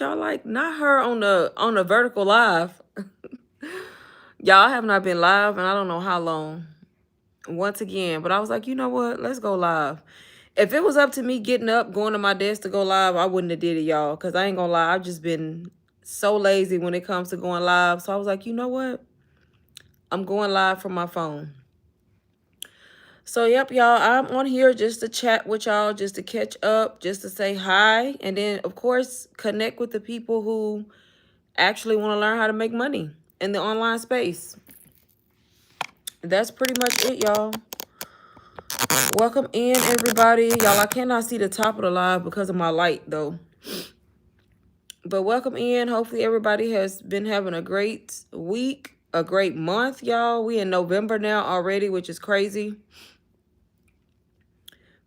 y'all, like, not her on the vertical live. Y'all have not been live and I don't know how long. Once again, but I was like, you know what? Let's go live. If it was up to me getting up, going to my desk to go live, I wouldn't have did it, y'all. Because I ain't gonna lie, I've just been so lazy when it comes to going live. So I was like, you know what? I'm going live from my phone. So, yep, y'all, I'm on here just to chat with y'all, just to catch up, just to say hi. And then, of course, connect with the people who actually want to learn how to make money in the online space. That's pretty much it, y'all. Welcome in, everybody. Y'all, I cannot see the top of the live because of my light, though. But welcome in. Hopefully, everybody has been having a great week, a great month, y'all. We in November now already, which is crazy.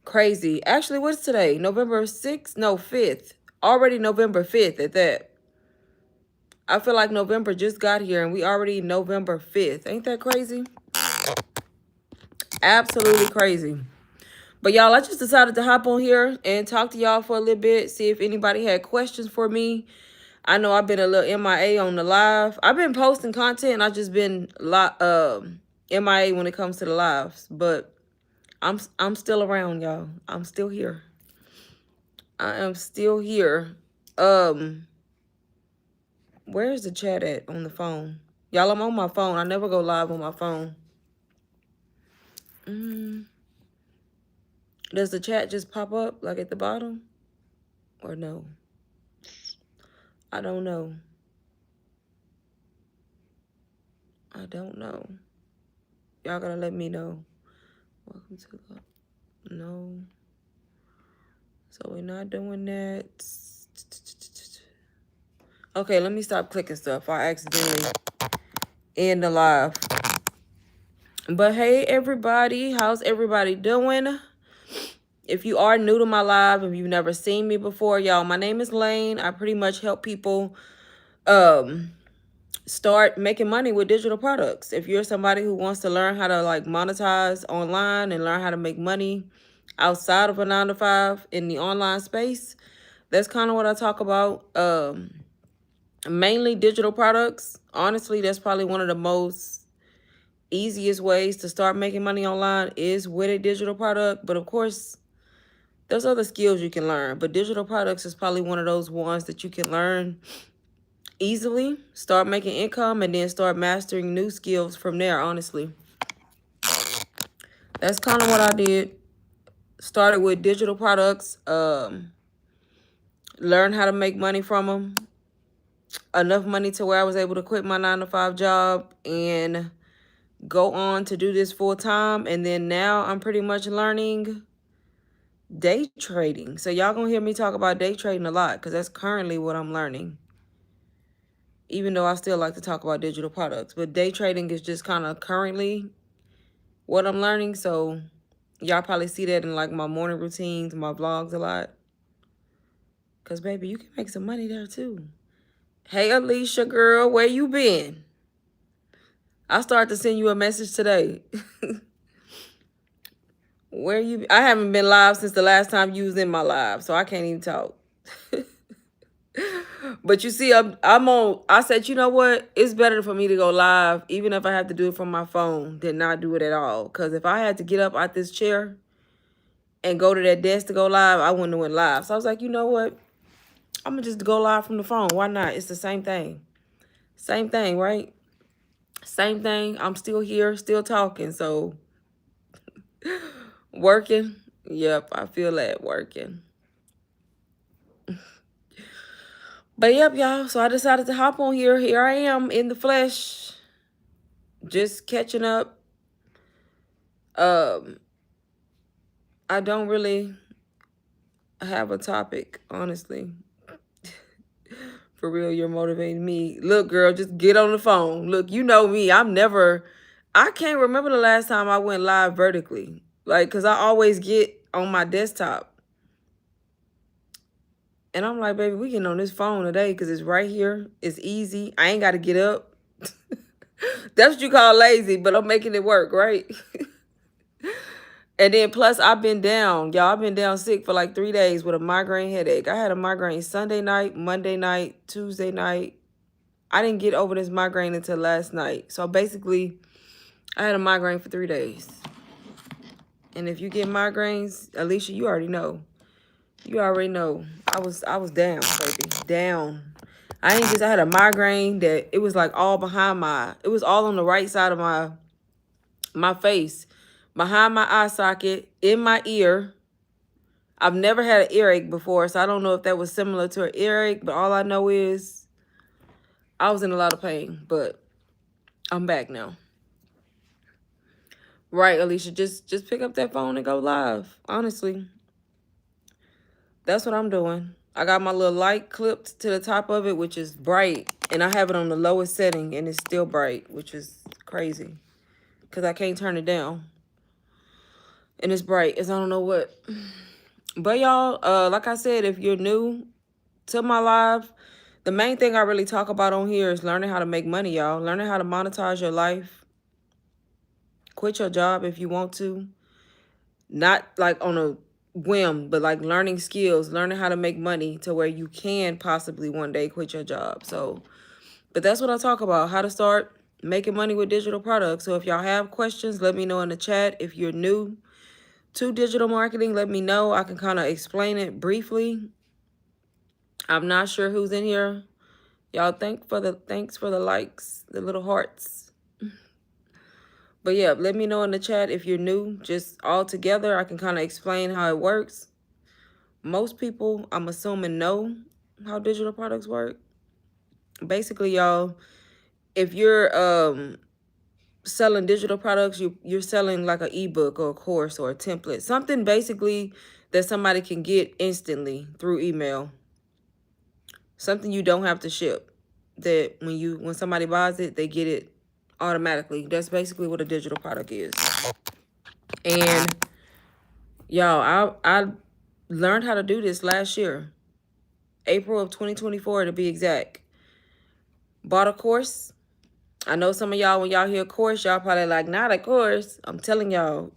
Crazy. Actually, what's today? November 6th? No, 5th. Already November 5th at that. I feel like November just got here and we already November 5th. Ain't that crazy? Absolutely crazy. But y'all, I just decided to hop on here and talk to y'all for a little bit, see if anybody had questions for me. I know I've been a little MIA on the live. I've been posting content and I've just been MIA when it comes to the lives. But I'm still around, y'all. I'm still here. I am still here. Where's the chat at on the phone? Y'all, I'm on my phone. I never go live on my phone. Does the chat just pop up like at the bottom? Or no? I don't know. I don't know. Y'all gotta let me know. Welcome to the... No. So we're not doing that. Okay, let me stop clicking stuff. I accidentally end the live. But hey, everybody. How's everybody doing? If you are new to my live, if you've never seen me before, y'all, my name is Lane. I pretty much help people start making money with digital products. If you're somebody who wants to learn how to like monetize online and learn how to make money outside of a 9-to-5 in the online space, that's kind of what I talk about. Mainly digital products. Honestly, that's probably one of the most easiest ways to start making money online is with a digital product. But of course, there's other skills you can learn. But digital products is probably one of those ones that you can learn easily, start making income, and then start mastering new skills from there, honestly. That's kind of what I did. Started with digital products, learn how to make money from them. Enough money to where I was able to quit my 9-to-5 job and go on to do this full time. And then now I'm pretty much learning day trading. So y'all gonna hear me talk about day trading a lot because that's currently what I'm learning. Even though I still like to talk about digital products. But day trading is just kind of currently what I'm learning. So y'all probably see that in like my morning routines, my vlogs a lot. Because, baby, you can make some money there too. Hey, Alicia, girl, where you been? I started to send you a message today. Where you? I haven't been live since the last time you was in my live, so I can't even talk. But you see, I'm on. I said, you know what? It's better for me to go live, even if I have to do it from my phone, than not do it at all. Because if I had to get up out this chair and go to that desk to go live, I wouldn't have went live. So I was like, you know what? I'm gonna just go live from the phone. Why not? It's the same thing. Same thing, right? Same thing. I'm still here, still talking. So working. Yep, I feel that working. But yep, y'all. So I decided to hop on here. Here I am in the flesh. Just catching up. I don't really have a topic, honestly. For real, you're motivating me. Look, girl, just get on the phone. Look, you know me. I can't remember the last time I went live vertically. Like, because I always get on my desktop. And I'm like, baby, we getting on this phone today because it's right here. It's easy. I ain't got to get up. That's what you call lazy, but I'm making it work, right? And then plus I've been down, y'all. I've been down sick for like 3 days with a migraine headache. I had a migraine Sunday night, Monday night, Tuesday night. I didn't get over this migraine until last night. So basically, I had a migraine for 3 days. And if you get migraines, Alicia, you already know. You already know. I was down, baby. Down. I had a migraine that it was like all behind it was all on the right side of my face. Behind my eye socket, in my ear. I've never had an earache before, so I don't know if that was similar to an earache, but all I know is I was in a lot of pain, but I'm back now. Right, Alicia, just pick up that phone and go live. Honestly, that's what I'm doing. I got my little light clipped to the top of it, which is bright, and I have it on the lowest setting, and it's still bright, which is crazy because I can't turn it down. And it's bright as I don't know what. But y'all, like I said, if you're new to my live, the main thing I really talk about on here is learning how to make money, y'all. Learning how to monetize your life. Quit your job if you want to. Not like on a whim, but like learning skills, learning how to make money to where you can possibly one day quit your job. So, but that's what I talk about, how to start making money with digital products. So if y'all have questions, let me know in the chat. If you're new to digital marketing, let me know. I can kind of explain it briefly. I'm not sure who's in here. Y'all, thanks for the likes, the little hearts. But yeah, let me know in the chat if you're new. Just all together, I can kind of explain how it works. Most people, I'm assuming, know how digital products work. Basically, y'all, if you're selling digital products, you're selling like an ebook or a course or a template. Something basically that somebody can get instantly through email. Something you don't have to ship. That when somebody buys it, they get it automatically. That's basically what a digital product is. And y'all, I learned how to do this last year. April of 2024 to be exact. Bought a course. I know some of y'all, when y'all hear course, y'all probably like, not a course. I'm telling y'all.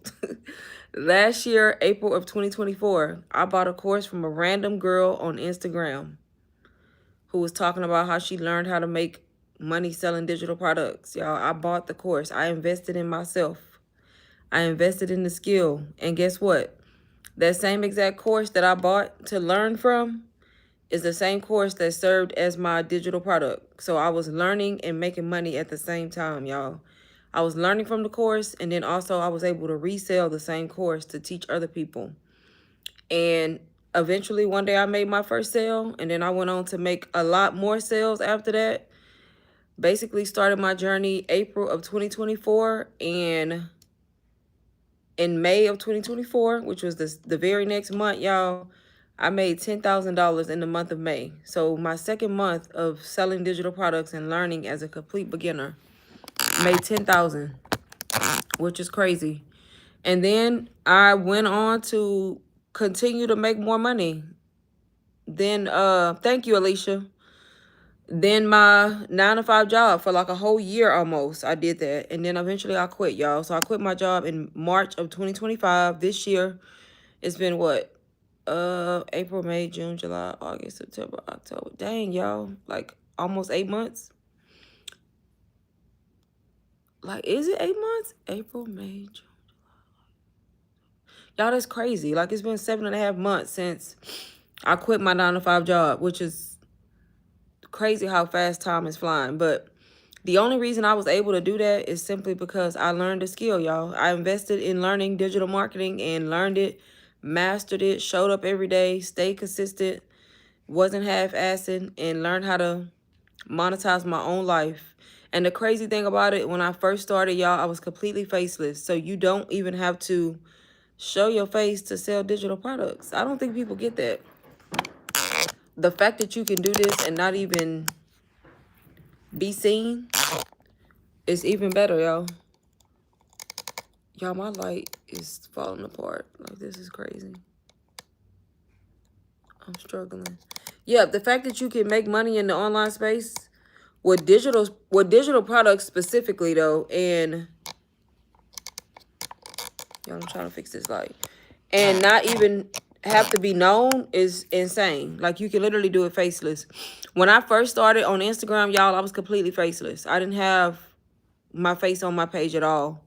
Last year, April of 2024, I bought a course from a random girl on Instagram who was talking about how she learned how to make money selling digital products. Y'all, I bought the course. I invested in myself. I invested in the skill. And guess what? That same exact course that I bought to learn from is the same course that served as my digital product. So I was learning and making money at the same time, y'all. I was learning from the course, and then also I was able to resell the same course to teach other people. And eventually one day I made my first sale, and then I went on to make a lot more sales after that. Basically started my journey April of 2024, and in May of 2024, which was the very next month, y'all, I made $10,000 in the month of May. So my second month of selling digital products and learning as a complete beginner made $10,000, which is crazy. And then I went on to continue to make more money. Then, thank you, Alicia. Then my 9-to-5 job for like a whole year almost. I did that. And then eventually I quit, y'all. So I quit my job in March of 2025. This year, it's been what? April, May, June, July, August, September, October. Dang, y'all. Like almost 8 months. Like, is it 8 months? April, May, June, July. Y'all, that's crazy. Like, it's been 7.5 months since I quit my 9-to-5 job, which is crazy how fast time is flying. But the only reason I was able to do that is simply because I learned a skill, y'all. I invested in learning digital marketing and learned it, mastered it, showed up every day, stayed consistent, wasn't half-assing, and learned how to monetize my own life. And the crazy thing about it, when I first started, y'all, I was completely faceless. So you don't even have to show your face to sell digital products. I don't think people get that. The fact that you can do this and not even be seen is even better, y'all. Y'all, my light is falling apart. Like, this is crazy. I'm struggling. Yeah, the fact that you can make money in the online space with digital products specifically, though, and Y'all, I'm trying to fix this light. And not even have to be known is insane. Like, you can literally do it faceless. When I first started on Instagram, y'all, I was completely faceless. I didn't have my face on my page at all.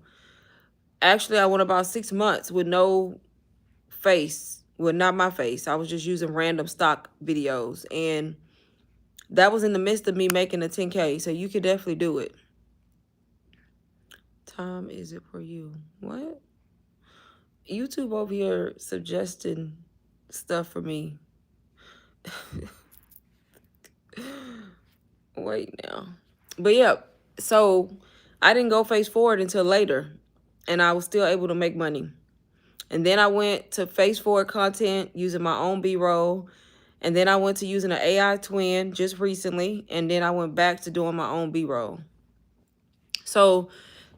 Actually, I went about 6 months with no face. Well, not my face. I was just using random stock videos. And that was in the midst of me making a 10K. So you could definitely do it. Time is it for you? What? YouTube over here suggesting stuff for me. Wait now. But yeah, so I didn't go face forward until later, and I was still able to make money. And then I went to face forward content using my own B-roll. And then I went to using an AI twin just recently. And then I went back to doing my own B-roll. So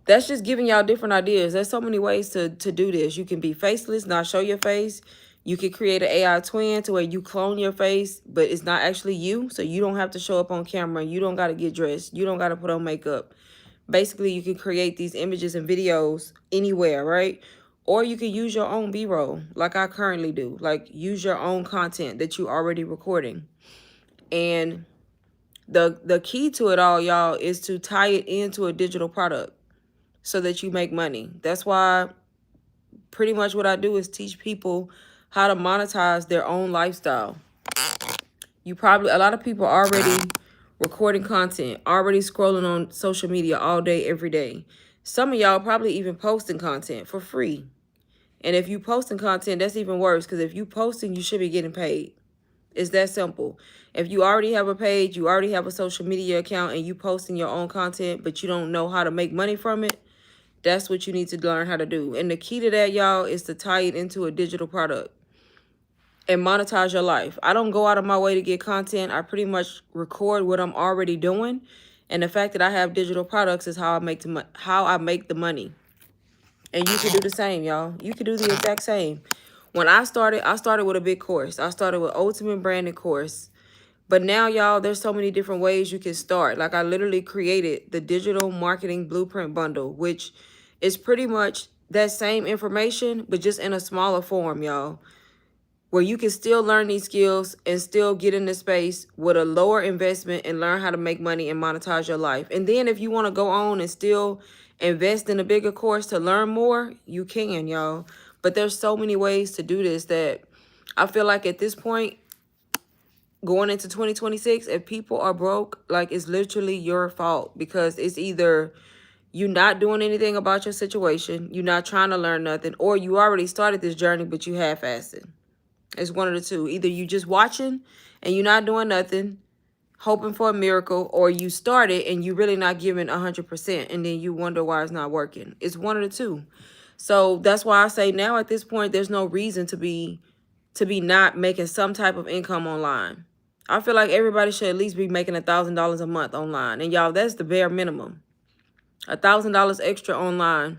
that's just giving y'all different ideas. There's so many ways to do this. You can be faceless, not show your face. You can create an AI twin to where you clone your face, but it's not actually you. So you don't have to show up on camera. You don't got to get dressed. You don't got to put on makeup. Basically, you can create these images and videos anywhere, right? Or you can use your own B-roll like I currently do. Like, use your own content that you already recording. And the key to it all, y'all, is to tie it into a digital product so that you make money. That's why pretty much what I do is teach people how to monetize their own lifestyle. A lot of people are already recording content, already scrolling on social media all day, every day. Some of y'all probably even posting content for free. And if you posting content, that's even worse, because if you posting, you should be getting paid. It's that simple. If you already have a page, you already have a social media account, and you posting your own content, but you don't know how to make money from it, that's what you need to learn how to do. And the key to that, y'all, is to tie it into a digital product and monetize your life. I don't go out of my way to get content. I pretty much record what I'm already doing. And the fact that I have digital products is how I make the money. And you can do the same, y'all. You can do the exact same. When I started with a big course. I started with Ultimate Branding course. But now, y'all, there's so many different ways you can start. Like, I literally created the Digital Marketing Blueprint Bundle, which is pretty much that same information, but just in a smaller form, y'all, where you can still learn these skills and still get in this space with a lower investment and learn how to make money and monetize your life. And then if you want to go on and still invest in a bigger course to learn more, you can, y'all. But there's so many ways to do this that I feel like at this point, going into 2026, if people are broke, like, it's literally your fault, because it's either you not doing anything about your situation, you're not trying to learn nothing, or you already started this journey, but you half-assed. It's one of the two. Either you just watching and you're not doing nothing, hoping for a miracle, or you started and you really not giving 100%, and then you wonder why it's not working. It's one of the two. So that's why I say now at this point, there's no reason to be not making some type of income online. I feel like everybody should at least be making $1,000 a month online. And y'all, that's the bare minimum. $1,000 extra online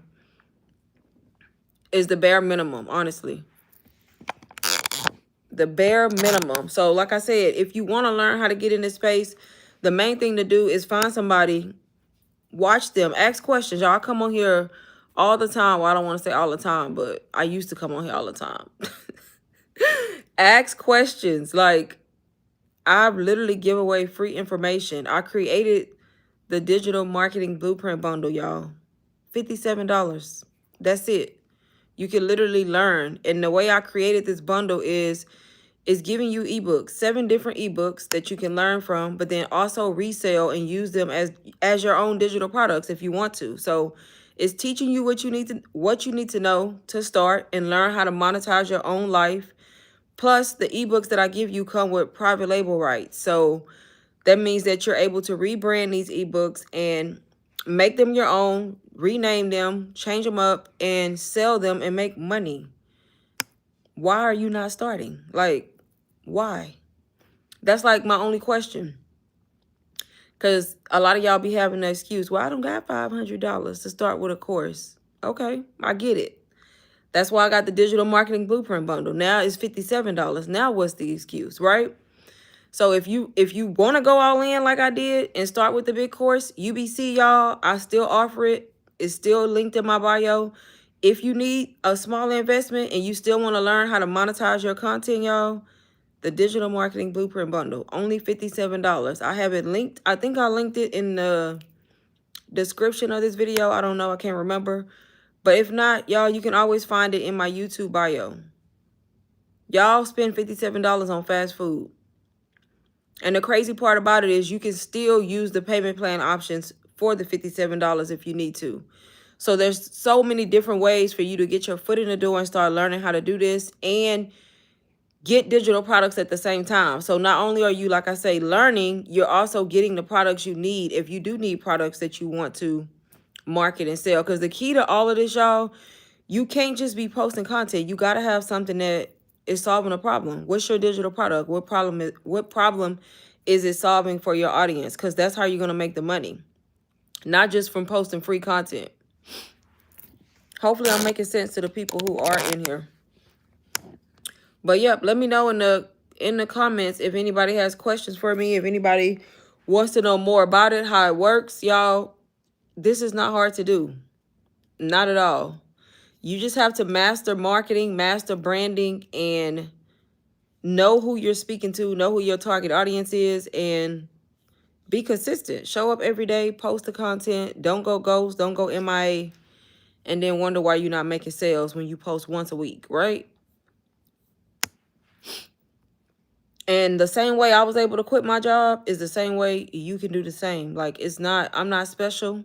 is the bare minimum, honestly. The bare minimum. So like I said, if you want to learn how to get in this space, the main thing to do is find somebody, watch them, ask questions. Y'all come on here all the time. Well, I don't want to say all the time, but I used to come on here all the time. Ask questions. Like, I literally give away free information. I created the Digital Marketing Blueprint Bundle, y'all. $57. That's it. You can literally learn. And the way I created this bundle is giving you ebooks, 7 different ebooks that you can learn from, but then also resell and use them as your own digital products if you want to. So it's teaching you what you need to know to start and learn how to monetize your own life. Plus, the ebooks that I give you come with private label rights. So that means that you're able to rebrand these ebooks and make them your own, rename them, change them up, and sell them and make money. Why are you not starting? Like, why? That's like my only question. Because a lot of y'all be having the excuse, well, I don't got $500 to start with a course. Okay, I get it. That's why I got the Digital Marketing Blueprint Bundle. Now it's $57. Now what's the excuse, right? So if you want to go all in like I did and start with the big course, UBC, y'all, I still offer it. It's still linked in my bio. If you need a small investment and you still want to learn how to monetize your content, y'all, the Digital Marketing Blueprint Bundle, only $57. I have it linked. I think I linked it in the description of this video. I don't know. I can't remember. But if not, y'all, you can always find it in my YouTube bio. Y'all spend $57 on fast food. And the crazy part about it is you can still use the payment plan options for the $57 if you need to. So there's so many different ways for you to get your foot in the door and start learning how to do this and get digital products at the same time. So not only are you, like I say, learning, you're also getting the products you need if you do need products that you want to market and sell. Because the key to all of this, y'all, you can't just be posting content. You got to have something that is solving a problem. What's your digital product? What problem is it solving for your audience? Because that's how you're going to make the money, not just from posting free content. Hopefully I'm making sense to the people who are in here. But yep, let me know in the comments if anybody has questions for me, if anybody wants to know more about it, how it works. Y'all, this is not hard to do. Not at all. You just have to master marketing, master branding, and know who you're speaking to, know who your target audience is, and be consistent. Show up every day, post the content. Don't go ghost, don't go MIA, and then wonder why you're not making sales when you post once a week, right? And the same way I was able to quit my job is the same way you can do the same. Like, I'm not special.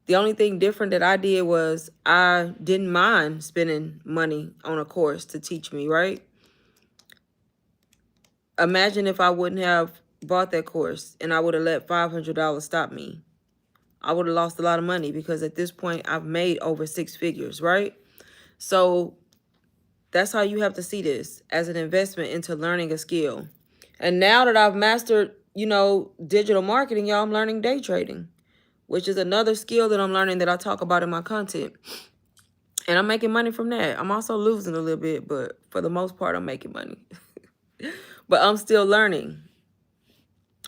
The only thing different that I did was I didn't mind spending money on a course to teach me, right? Imagine if I wouldn't have bought that course and I would have let $500 stop me. I would have lost a lot of money because at this point I've made over 6 figures, right? So that's how you have to see this, as an investment into learning a skill. And now that I've mastered, digital marketing, y'all, I'm learning day trading, which is another skill that I'm learning that I talk about in my content. And I'm making money from that. I'm also losing a little bit, but for the most part, I'm making money. But I'm still learning.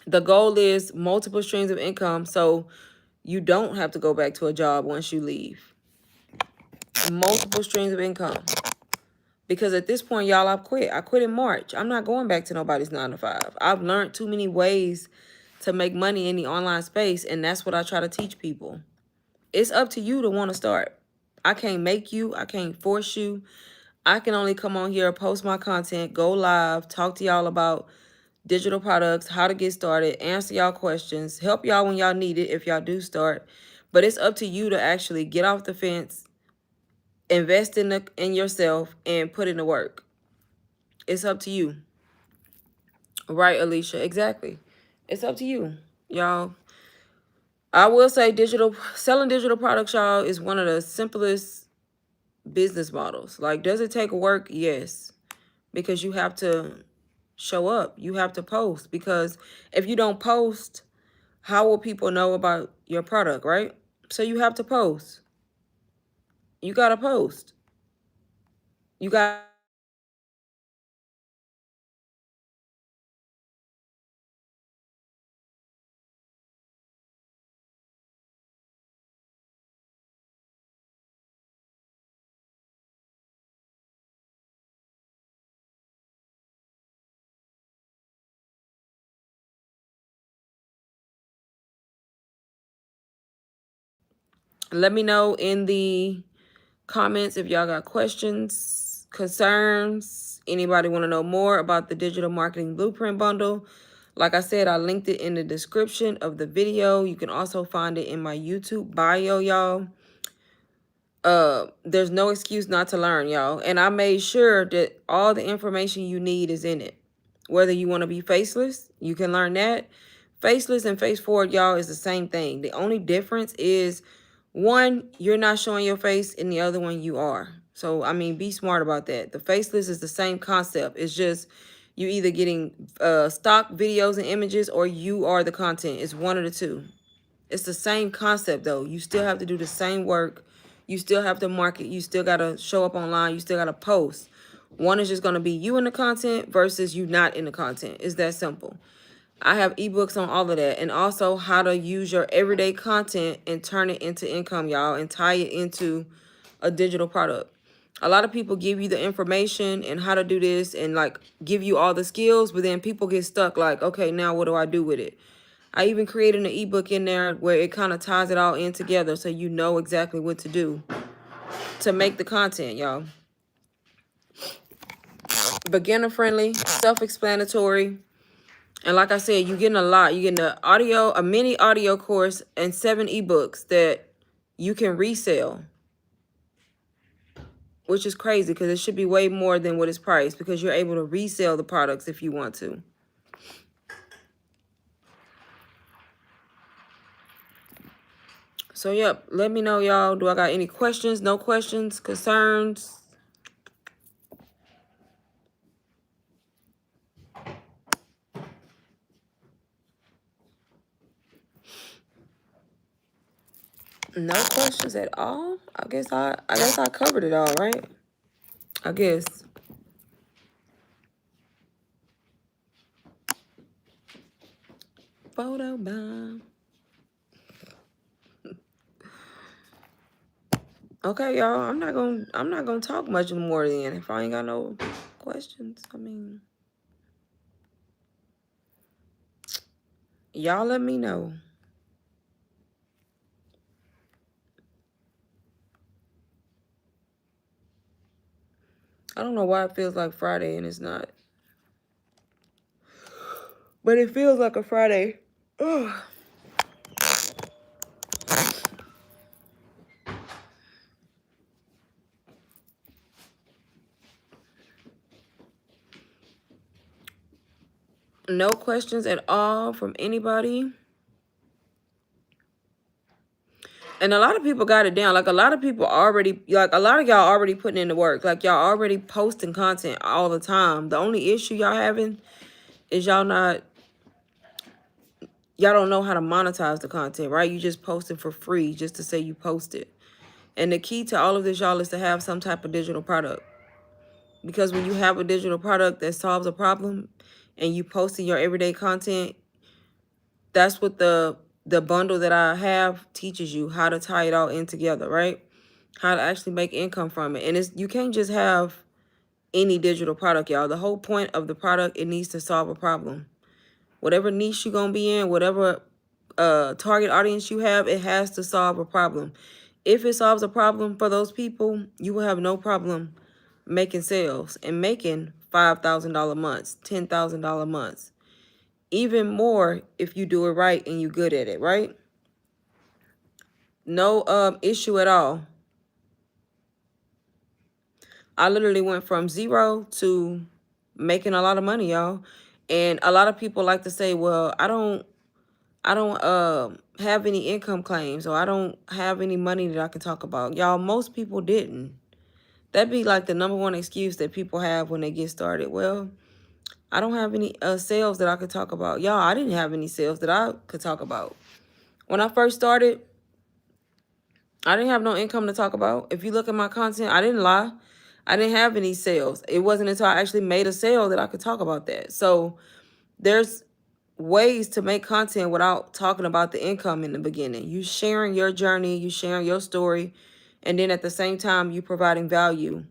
The goal is multiple streams of income, so you don't have to go back to a job once you leave. Multiple streams of income. Because at this point, y'all, I've quit. I quit in March. I'm not going back to nobody's 9 to 5. I've learned too many ways to make money in the online space, and that's what I try to teach people. It's up to you to want to start. I can't make you. I can't force you. I can only come on here, post my content, go live, talk to y'all about digital products, how to get started, answer y'all questions, help y'all when y'all need it if y'all do start. But it's up to you to actually get off the fence, invest in yourself, and put in the work. It's up to you. Right, Alicia? Exactly. It's up to you, y'all. I will say selling digital products, y'all, is one of the simplest business models. Like, does it take work? Yes. Because you have to show up. You have to post. Because if you don't post, how will people know about your product, right? So you have to post. You got to post. You got let me know in the comments if y'all got questions, concerns, anybody want to know more about the Digital Marketing Blueprint Bundle. Like I said, I linked it in the description of the video. You can also find it in my YouTube bio, y'all. There's no excuse not to learn, y'all. And I made sure that all the information you need is in it. Whether you want to be faceless, you can learn that. Faceless and face forward, y'all, is the same thing. The only difference is one, you're not showing your face, and the other one you are. So, I mean, be smart about that. The faceless is the same concept. It's just you either getting stock videos and images, or you are the content. It's one of the two. It's the same concept, though. You still have to do the same work. You still have to market. You still got to show up online. You still got to post. One is just going to be you in the content versus you not in the content. It's that simple. I have ebooks on all of that, and also how to use your everyday content and turn it into income, y'all, and tie it into a digital product. A lot of people give you the information and how to do this and like give you all the skills, but then people get stuck like, okay, now what do I do with it? I even created an ebook in there where it kind of ties it all in together so you know exactly what to do to make the content, y'all. Beginner friendly, self-explanatory. And like I said, you're getting a lot. You're getting a mini audio course and 7 ebooks that you can resell, which is crazy because it should be way more than what it's priced because you're able to resell the products if you want to. So, yep, let me know, y'all. Do I got any questions? No questions? Concerns? No questions at all? I guess I covered it all, right? I guess. Photo bomb. Okay, y'all. I'm not gonna talk much more then if I ain't got no questions. I mean, y'all let me know. I don't know why it feels like Friday and it's not. But it feels like a Friday. Ugh. No questions at all from anybody. And a lot of people got it down. Like a lot of people already, like a lot of y'all already putting in the work. Like y'all already posting content all the time. The only issue y'all having is y'all don't know how to monetize the content, right? You just posting for free just to say you posted. And the key to all of this, y'all, is to have some type of digital product. Because when you have a digital product that solves a problem and you posting your everyday content, that's what the bundle that I have teaches you, how to tie it all in together, right? How to actually make income from it. And you can't just have any digital product, y'all. The whole point of the product, it needs to solve a problem. Whatever niche you're going to be in, whatever target audience you have, it has to solve a problem. If it solves a problem for those people, you will have no problem making sales and making $5,000 months, $10,000 months. Even more if you do it right and you're good at it, right? No issue at all. I literally went from 0 to making a lot of money, y'all. And a lot of people like to say, well, I don't have any income claims, or I don't have any money that I can talk about. Y'all, most people didn't. That'd be like the #1 excuse that people have when they get started. Well, I don't have any sales that I could talk about. Y'all, I didn't have any sales that I could talk about. When I first started, I didn't have no income to talk about. If you look at my content, I didn't lie. I didn't have any sales. It wasn't until I actually made a sale that I could talk about that. So there's ways to make content without talking about the income in the beginning. You sharing your journey, you sharing your story, and then at the same time, you providing value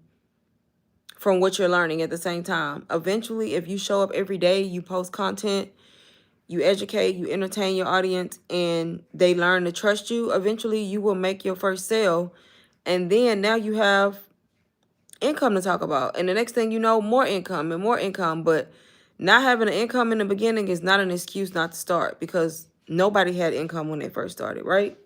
from what you're learning at the same time. Eventually, if you show up every day, you post content, you educate, you entertain your audience, and they learn to trust you, eventually you will make your first sale. And then now you have income to talk about. And the next thing you know, more income and more income. But not having an income in the beginning is not an excuse not to start, because nobody had income when they first started, right?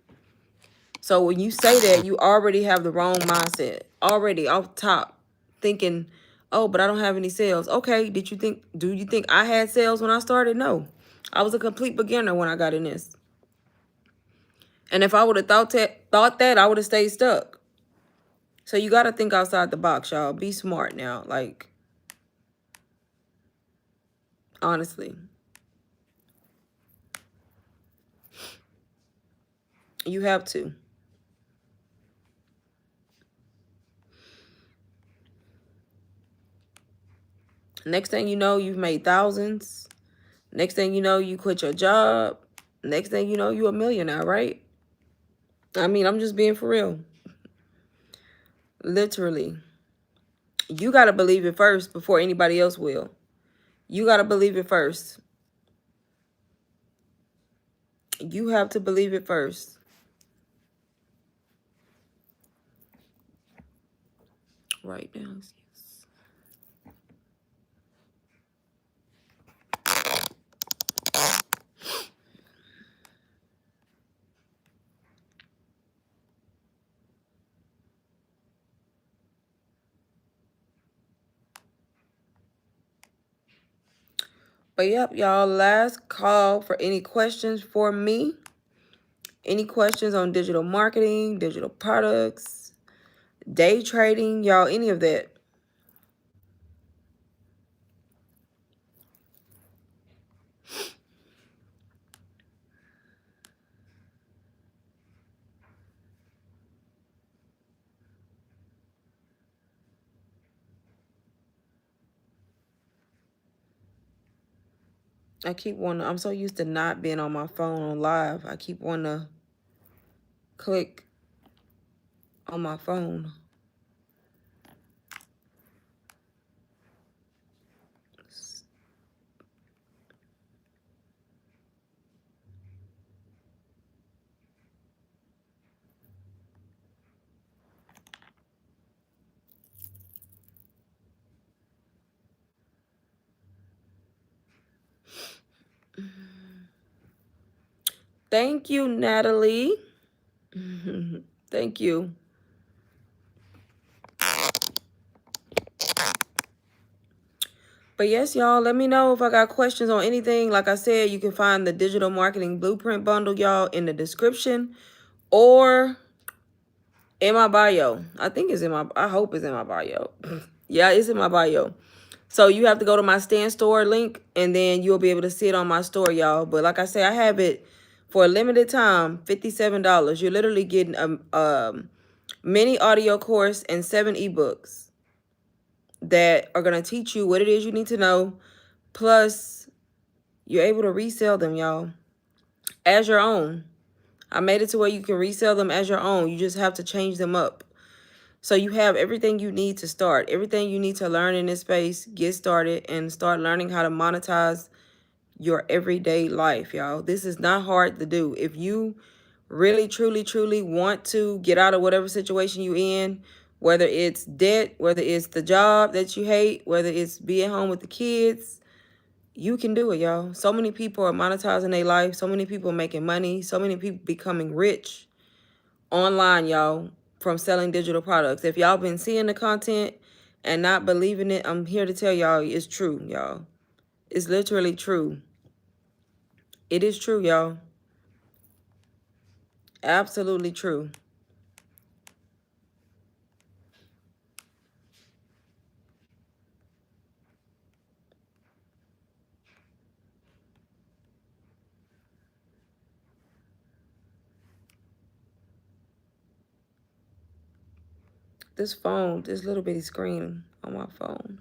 So when you say that, you already have the wrong mindset. Already off top, thinking, oh, but I don't have any sales. Okay, do you think I had sales when I started? No. I was a complete beginner when I got in this. And if I would have thought that, I would have stayed stuck. So you got to think outside the box, y'all. Be smart now. Like, honestly. You have to. Next thing you know, you've made thousands. Next thing you know, you quit your job. Next thing you know, you're a millionaire, right? I mean, I'm just being for real. Literally. You got to believe it first before anybody else will. You got to believe it first. You have to believe it first. Right now. But yep, y'all, last call for any questions for me. Any questions on digital marketing, digital products, day trading, y'all, any of that. I keep wanting, I'm so used to not being on my phone on live. I keep wanting to click on my phone. Thank you, Natalie. Thank you. But yes, y'all, let me know if I got questions on anything. Like I said, you can find the digital marketing blueprint bundle, y'all, in the description or in my bio. I think it's in my, I hope it's in my bio. Yeah, it's in my bio. So you have to go to my Stand Store link and then you'll be able to see it on my store, y'all. But like I say, I have it for a limited time, $57. You're literally getting a mini audio course and 7 ebooks that are going to teach you what it is you need to know. Plus, you're able to resell them, y'all, as your own. I made it to where you can resell them as your own. You just have to change them up. So you have everything you need to start, everything you need to learn in this space, get started, and start learning how to monetize your everyday life, y'all. This is not hard to do. If you really, truly, truly want to get out of whatever situation you in, whether it's debt, whether it's the job that you hate, whether it's being home with the kids, you can do it, y'all. So many people are monetizing their life. So many people making money. So many people becoming rich online, y'all, from selling digital products. If y'all been seeing the content and not believing it, I'm here to tell y'all it's true, y'all. It's literally true. It is true, y'all. Absolutely true. This phone, this little bitty screen on my phone.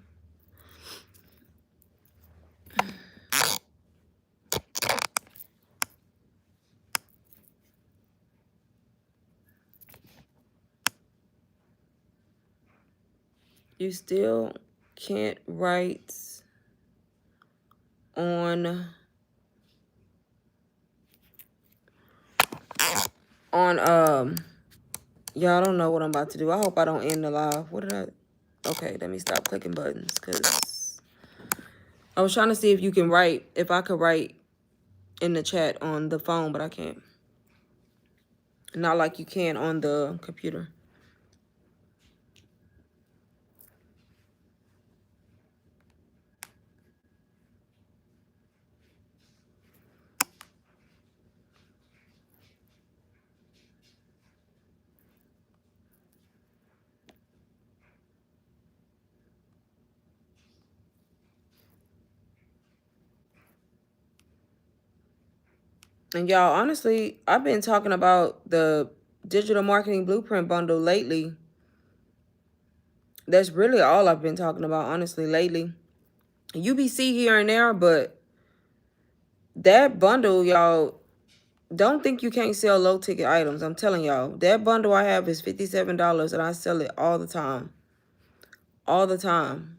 You still can't write on y'all don't know what I'm about to do. I hope I don't end the live. What did I? Okay, let me stop clicking buttons because I was trying to see if you can write, if I could write in the chat on the phone, but I can't. Not like you can on the computer. And y'all, honestly, I've been talking about the digital marketing blueprint bundle lately. That's really all I've been talking about, honestly, lately. UBC here and there, but that bundle, y'all, Don't think you can't sell low ticket items. I'm telling y'all, that bundle I have is $57 and I sell it all the time. All the time.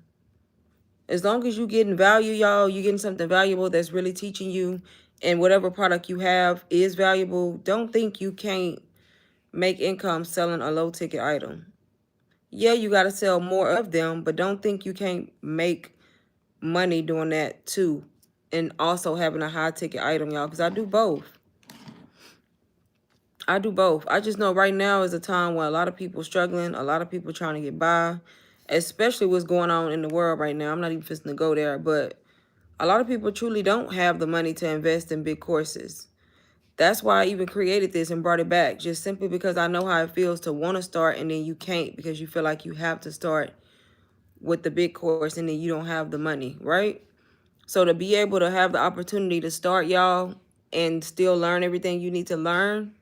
As long as you getting value, y'all, you getting something valuable that's really teaching you, and whatever product you have is valuable, don't think you can't make income selling a low ticket item. Yeah, you got to sell more of them, but don't think you can't make money doing that too. And also having a high ticket item, y'all, because I do both. I do both. I just know right now is a time where a lot of people struggling, a lot of people trying to get by, especially what's going on in the world right now. I'm not even fixing to go there, but a lot of people truly don't have the money to invest in big courses. That's why I even created this and brought it back, just simply because I know how it feels to want to start and then you can't because you feel like you have to start with the big course and then you don't have the money, right? So to be able to have the opportunity to start, y'all, and still learn everything you need to learn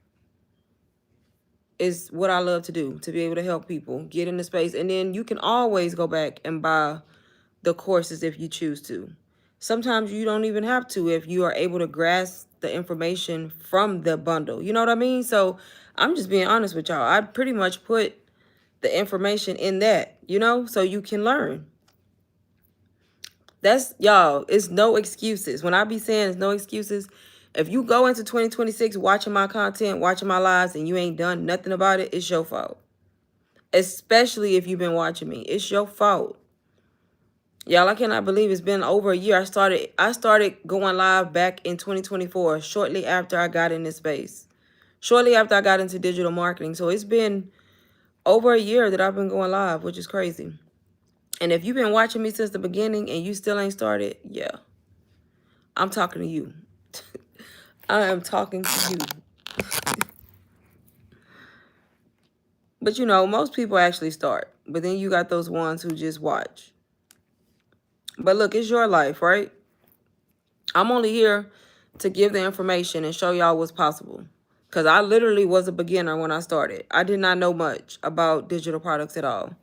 is what I love to do, to be able to help people get into space. And then you can always go back and buy the courses if you choose to. Sometimes you don't even have to if you are able to grasp the information from the bundle. You know what I mean? So I'm just being honest with y'all. I pretty much put the information in that, so you can learn. That's, y'all, it's no excuses. When I be saying it's no excuses, if you go into 2026 watching my content, watching my lives, and you ain't done nothing about it, it's your fault. Especially if you've been watching me. It's your fault. Y'all, I cannot believe it's been over a year. I started going live back in 2024, shortly after I got in this space. Shortly after I got into digital marketing. So it's been over a year that I've been going live, which is crazy. And if you've been watching me since the beginning and you still ain't started, yeah, I'm talking to you. I am talking to you. But most people actually start. But then you got those ones who just watch. But look, it's your life, right? I'm only here to give the information and show y'all what's possible. Because I literally was a beginner when I started. I did not know much about digital products at all.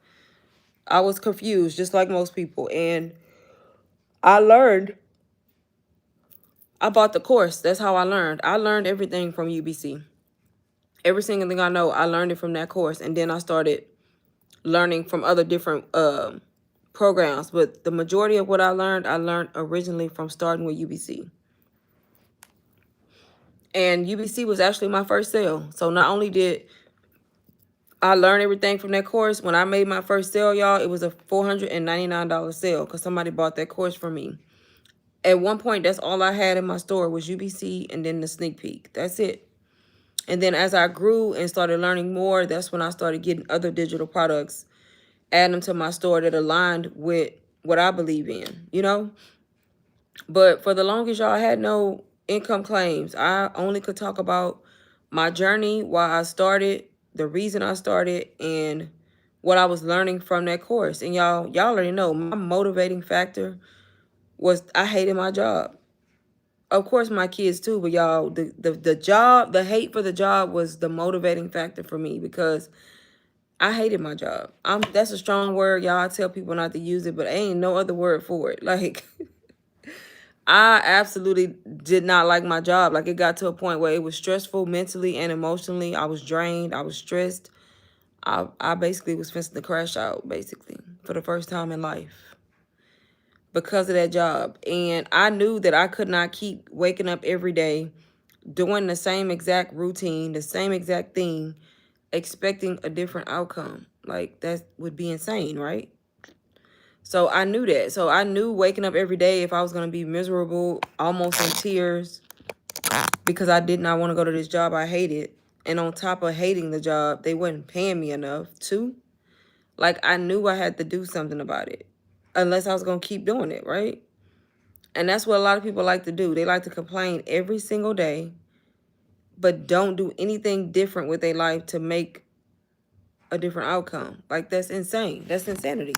I was confused, just like most people. And I learned. I bought the course. That's how I learned. I learned everything from UBC. Every single thing I know, I learned it from that course. And then I started learning from other different programs. But the majority of what I learned originally from starting with UBC. And UBC was actually my first sale. So not only did I learn everything from that course, when I made my first sale, y'all, it was a $499 sale because somebody bought that course from me. At one point, that's all I had in my store was UBC and then the sneak peek. That's it. And then as I grew and started learning more, that's when I started getting other digital products, adding them to my store that aligned with what I believe in. But for the longest, y'all, I had no income claims. I only could talk about my journey, why I started, the reason I started, and what I was learning from that course. And y'all already know my motivating factor was I hated my job. Of course, my kids too, but y'all, the job, the hate for the job was the motivating factor for me because I hated my job. That's a strong word, y'all. I tell people not to use it, but ain't no other word for it. Like, I absolutely did not like my job. Like, it got to a point where it was stressful mentally and emotionally. I was drained. I was stressed. I basically was fixing to crash out, basically, for the first time in life because of that job. And I knew that I could not keep waking up every day doing the same exact routine, the same exact thing, expecting a different outcome. Like, that would be insane, right? So I knew that. So I knew waking up every day if I was going to be miserable, almost in tears, because I did not want to go to this job I hated. And on top of hating the job, they weren't paying me enough too. Like, I knew I had to do something about it, unless I was going to keep doing it, right? And that's what a lot of people like to do. They like to complain every single day, but don't do anything different with their life to make a different outcome. Like, that's insane. That's insanity.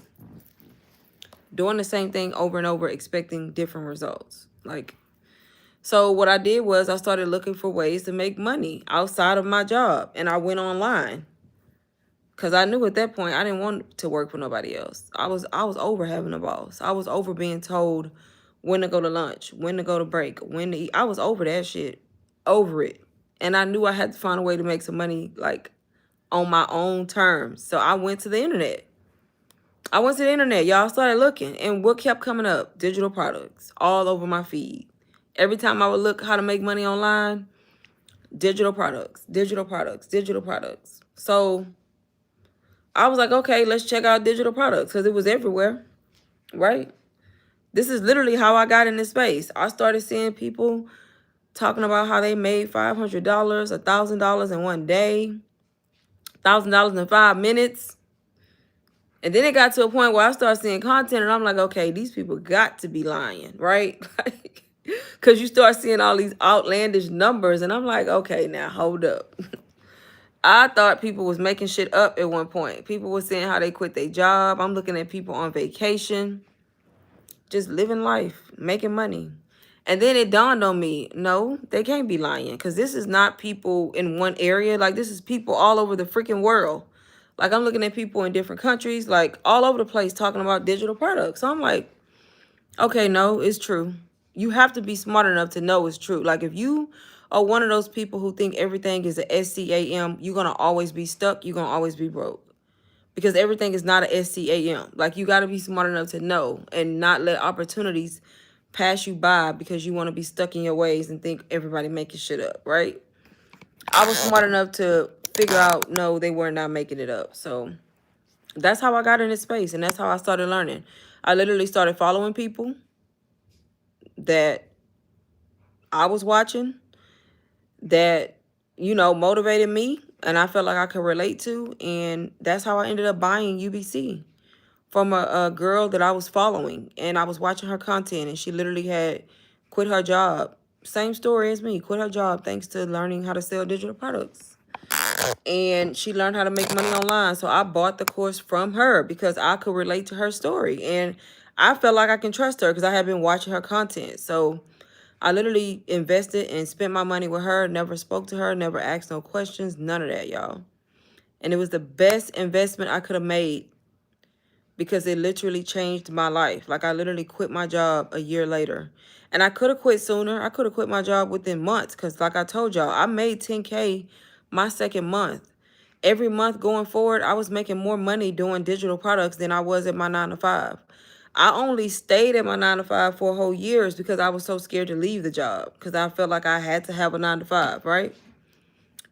Doing the same thing over and over, expecting different results. Like, so what I did was I started looking for ways to make money outside of my job. And I went online because I knew at that point I didn't want to work for nobody else. I was over having a boss. I was over being told when to go to lunch, when to go to break, when to eat. I was over that shit. Over it. And I knew I had to find a way to make some money, like, on my own terms. So I went to the internet. Y'all. Started looking. And what kept coming up? Digital products all over my feed. Every time I would look how to make money online, digital products, digital products, digital products. So I was like, okay, let's check out digital products because it was everywhere, right? This is literally how I got in this space. I started seeing people talking about how they made $500, $1,000 in one day, $1,000 in 5 minutes. And then it got to a point where I started seeing content and I'm like, okay, these people got to be lying, right? Because you start seeing all these outlandish numbers and I'm like, okay, now hold up. I thought people was making shit up at one point. People were saying how they quit their job. I'm looking at people on vacation, just living life, making money. And then it dawned on me, no, they can't be lying because this is not people in one area. Like, this is people all over the freaking world. Like, I'm looking at people in different countries, like all over the place talking about digital products. So I'm like, okay, no, it's true. You have to be smart enough to know it's true. Like, if you are one of those people who think everything is a SCAM, you're going to always be stuck. You're going to always be broke because everything is not a SCAM. Like, you got to be smart enough to know and not let opportunities pass you by because you want to be stuck in your ways and think everybody making shit up, right? I was smart enough to figure out, no, they were not making it up. So that's how I got in this space, and that's how I started learning. I literally started following people that I was watching that, motivated me and I felt like I could relate to. And that's how I ended up buying UBC from a girl that I was following. And I was watching her content and she literally had quit her job. Same story as me, quit her job thanks to learning how to sell digital products. And she learned how to make money online. So I bought the course from her because I could relate to her story. And I felt like I can trust her because I had been watching her content. So I literally invested and spent my money with her, never spoke to her, never asked no questions, none of that, y'all. And it was the best investment I could have made because it literally changed my life. Like, I literally quit my job a year later. And I could have quit sooner. I could have quit my job within months because, like I told y'all, I made $10K my second month. Every month going forward, I was making more money doing digital products than I was at my 9 to 5. I only stayed at my 9 to 5 for a whole years because I was so scared to leave the job because I felt like I had to have a 9 to 5, right?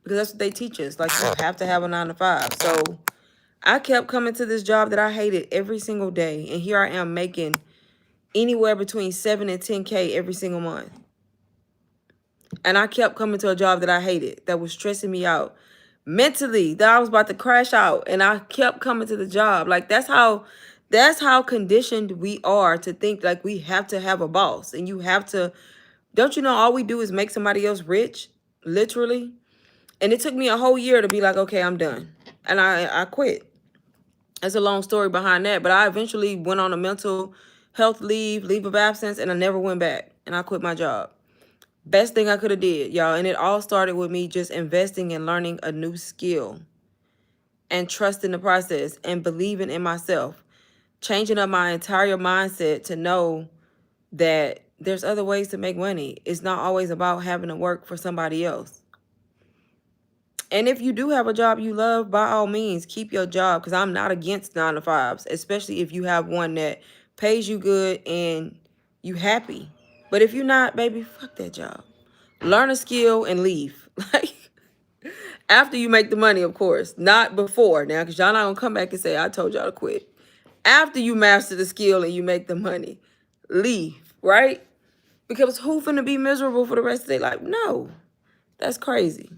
Because that's what they teach us. Like, you have to have a 9 to 5. So I kept coming to this job that I hated every single day. And here I am making anywhere between 7 and 10K every single month. And I kept coming to a job that I hated, that was stressing me out mentally, that I was about to crash out. And I kept coming to the job. Like, that's how conditioned we are to think like we have to have a boss. And you have to, don't you know, all we do is make somebody else rich, literally. And it took me a whole year to be like, okay, I'm done. And I quit. There's a long story behind that. But I eventually went on a mental health leave of absence, and I never went back. And I quit my job. Best thing I could have did, y'all. And it all started with me just investing and learning a new skill and trusting the process and believing in myself. Changing up my entire mindset to know that there's other ways to make money. It's not always about having to work for somebody else. And if you do have a job you love, by all means, keep your job because I'm not against 9 to 5s, especially if you have one that pays you good and you happy. But if you're not, baby, fuck that job. Learn a skill and leave. Like, after you make the money, of course, not before now, because y'all not gonna come back and say I told y'all to quit. After you master the skill and you make the money, leave, right? Because who finna be miserable for the rest of their life? No, that's crazy.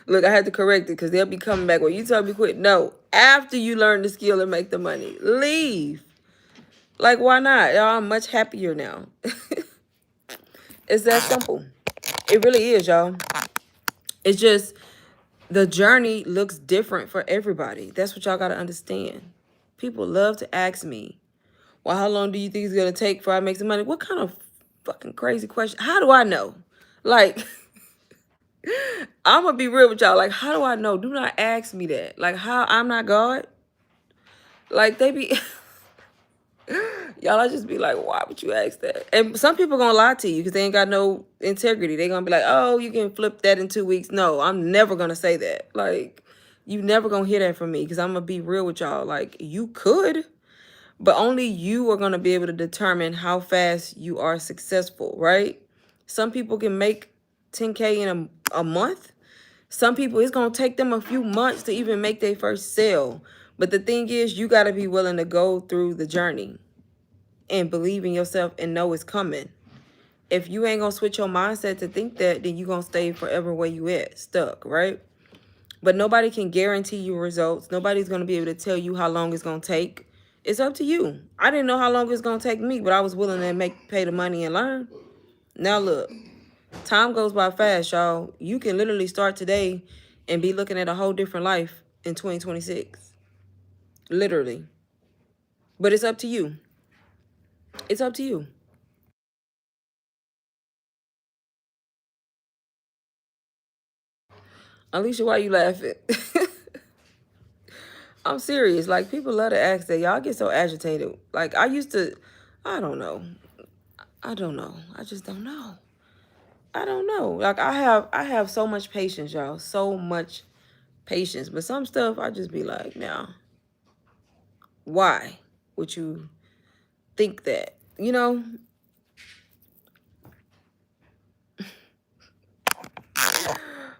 Look, I had to correct it because they'll be coming back. Well, you tell me quit. No, after you learn the skill and make the money, leave. Like, why not? Y'all, I'm much happier now. It's that simple. It really is, y'all. It's just the journey looks different for everybody. That's what y'all got to understand. People love to ask me, well, how long do you think it's going to take before I make some money? What kind of fucking crazy question? How do I know? Like, I'm going to be real with y'all. Like, how do I know? Do not ask me that. Like, how? I'm not God. Like, they be... Y'all, I just be like, why would you ask that? And some people gonna lie to you because they ain't got no integrity. They gonna be like, oh, you can flip that in 2 weeks. No, I'm never gonna say that. Like, you never gonna hear that from me because I'm gonna be real with y'all. Like, you could, but only you are gonna be able to determine how fast you are successful, right? Some people can make 10K in a month. Some people, it's going to take them a few months to even make their first sale. But the thing is, you got to be willing to go through the journey and believe in yourself and know it's coming. If you ain't going to switch your mindset to think that, then you're going to stay forever where you at, stuck, right? But nobody can guarantee you results. Nobody's going to be able to tell you how long it's going to take. It's up to you. I didn't know how long it's going to take me, but I was willing to pay the money and learn. Now look. Time goes by fast, y'all. You can literally start today and be looking at a whole different life in 2026. Literally. But it's up to you. It's up to you. Alicia, why you laughing? I'm serious. Like, people love to ask that. Y'all get so agitated. Like, I used to, I don't know. I don't know. I just don't know. I don't know. Like, I have so much patience, y'all. So much patience. But some stuff I just be like, now, why would you think that? You know?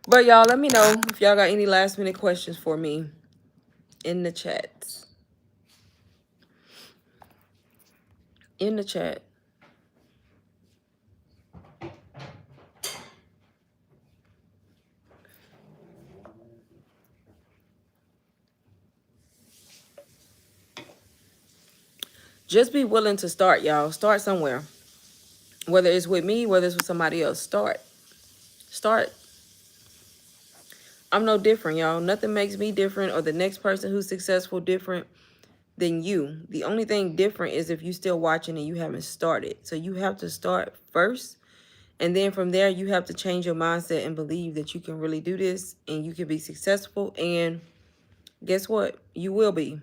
But y'all, let me know if y'all got any last minute questions for me in the chat. In the chat. Just be willing to start, y'all. Start somewhere. Whether it's with me, whether it's with somebody else. Start. Start. I'm no different, y'all. Nothing makes me different or the next person who's successful different than you. The only thing different is if you still watching and you haven't started. So you have to start first. And then from there, you have to change your mindset and believe that you can really do this and you can be successful. And guess what? You will be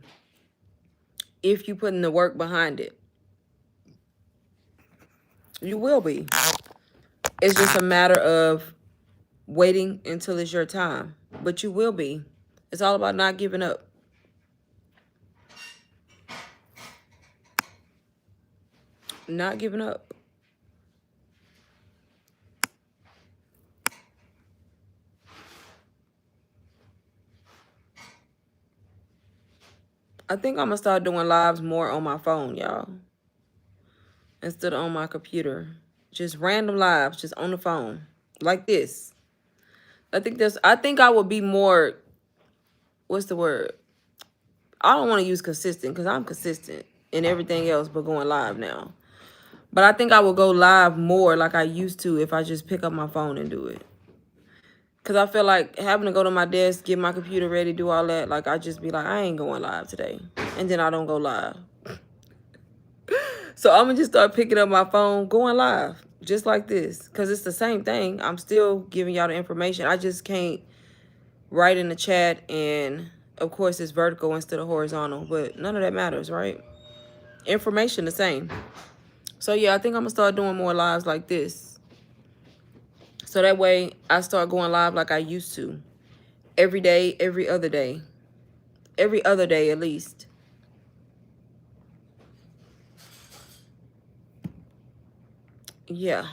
if you put in the work behind it. You will be. It's just a matter of waiting until it's your time. But you will be. It's all about not giving up. Not giving up. I think I'm going to start doing lives more on my phone, y'all. Instead of on my computer. Just random lives, just on the phone. Like this. I think I would be more, what's the word? I don't want to use consistent because I'm consistent in everything else but going live now. But I think I will go live more like I used to if I just pick up my phone and do it. Because I feel like having to go to my desk, get my computer ready, do all that, like I just be like, I ain't going live today. And then I don't go live. So I'm going to just start picking up my phone, going live, just like this. Because it's the same thing. I'm still giving y'all the information. I just can't write in the chat. And, of course, it's vertical instead of horizontal. But none of that matters, right? Information the same. So, yeah, I think I'm going to start doing more lives like this. So that way I start going live like I used to. Every day, every other day. Every other day at least. Yeah.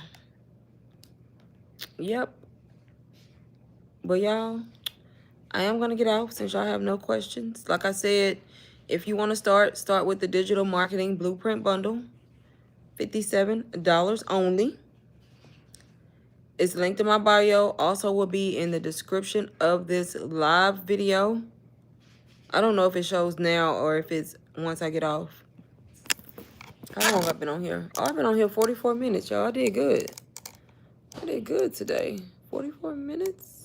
Yep. But y'all, I am going to get out since y'all have no questions. Like I said, if you want to start with the digital marketing blueprint bundle. $57 only. It's linked in my bio. Also will be in the description of this live video. I don't know if it shows now or if it's once I get off. How long have I been on here? Oh, I've been on here 44 minutes, y'all. I did good. I did good today. 44 minutes.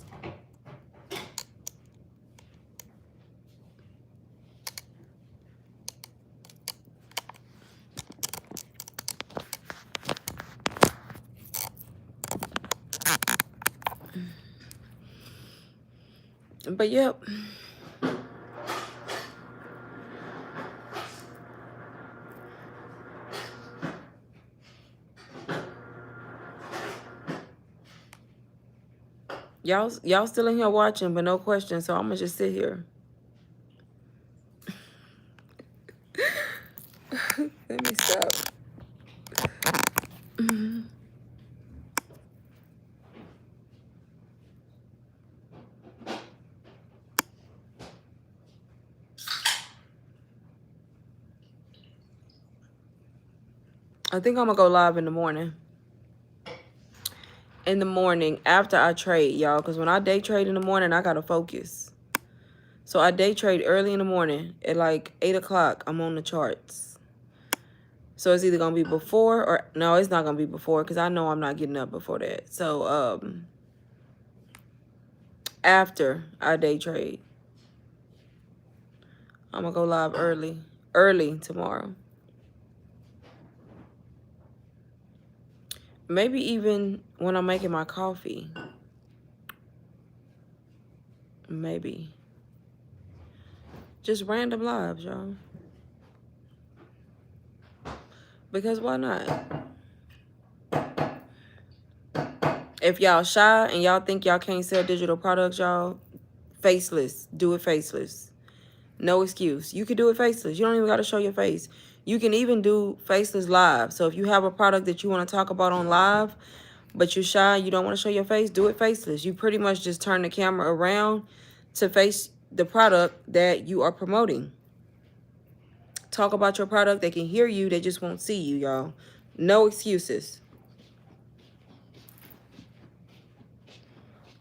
But yep. Y'all still in here watching, but no questions, so I'm gonna just sit here. Let me stop. I think I'm gonna go live in the morning. In the morning after I trade, y'all, because when I day trade in the morning, I gotta focus. So I day trade early in the morning at like 8 o'clock. I'm on the charts. So it's either gonna be before or no, it's not gonna be before because I know I'm not getting up before that. So after I day trade, I'm gonna go live early tomorrow. Maybe even when I'm making my coffee. Maybe. Just random lives, y'all. Because why not? If y'all shy and y'all think y'all can't sell digital products, y'all, faceless. Do it faceless. No excuse. You can do it faceless. You don't even got to show your face. You can even do faceless live. So if you have a product that you want to talk about on live, but you're shy, you don't want to show your face, do it faceless. You pretty much just turn the camera around to face the product that you are promoting. Talk about your product. They can hear you. They just won't see you, y'all. No excuses.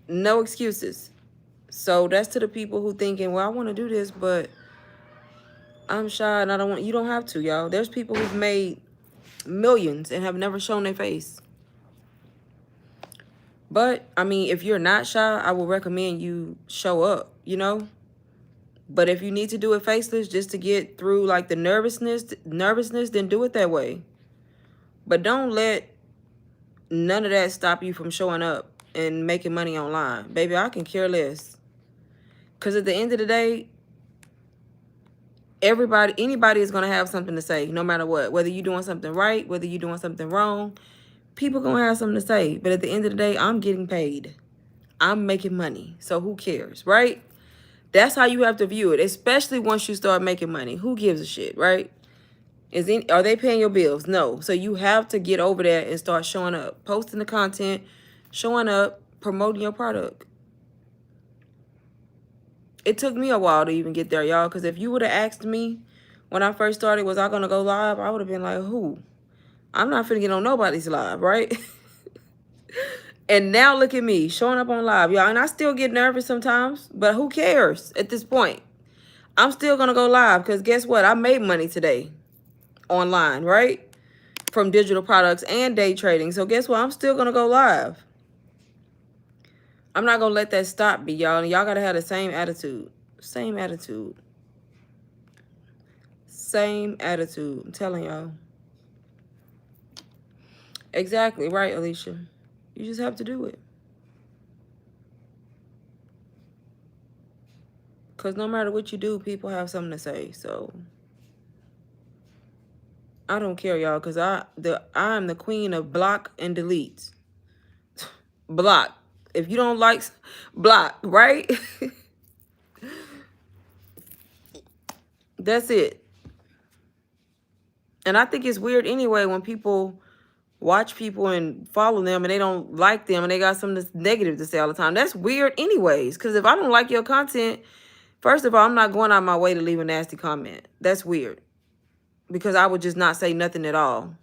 No excuses. So that's to the people who thinking, well, I want to do this, but I'm shy and I don't want. You don't have to, y'all. There's people who've made millions and have never shown their face. But I mean, if you're not shy, I will recommend you show up, you know. But if you need to do it faceless just to get through like the nervousness, then do it that way. But don't let none of that stop you from showing up and making money online. Baby, I can care less. Because at the end of the day, anybody is going to have something to say no matter what. Whether you're doing something right, whether you're doing something wrong, people going to have something to say. But at the end of the day, I'm getting paid. I'm making money. So who cares, right? That's how you have to view it, especially once you start making money. Who gives a shit, right? Are they paying your bills? No. So you have to get over there and start showing up, posting the content, showing up, promoting your product. It took me a while to even get there, y'all, because if you would have asked me when I first started, was I going to go live? I would have been like, who? I'm not finna get on nobody's live, right? And now look at me showing up on live, y'all. And I still get nervous sometimes, but who cares at this point? I'm still going to go live because guess what? I made money today online, right? From digital products and day trading. So guess what? I'm still going to go live. I'm not going to let that stop me, y'all. And y'all got to have the same attitude. Same attitude. Same attitude. I'm telling y'all. Exactly. Right, Alicia. You just have to do it. Because no matter what you do, people have something to say. So I don't care, y'all. Because I'm the queen of block and delete. Block. If you don't like, block, right? That's it. And I think it's weird anyway when people watch people and follow them and they don't like them and they got something that's negative to say all the time. That's weird anyways. Because if I don't like your content, first of all, I'm not going out my way to leave a nasty comment. That's weird. Because I would just not say nothing at all.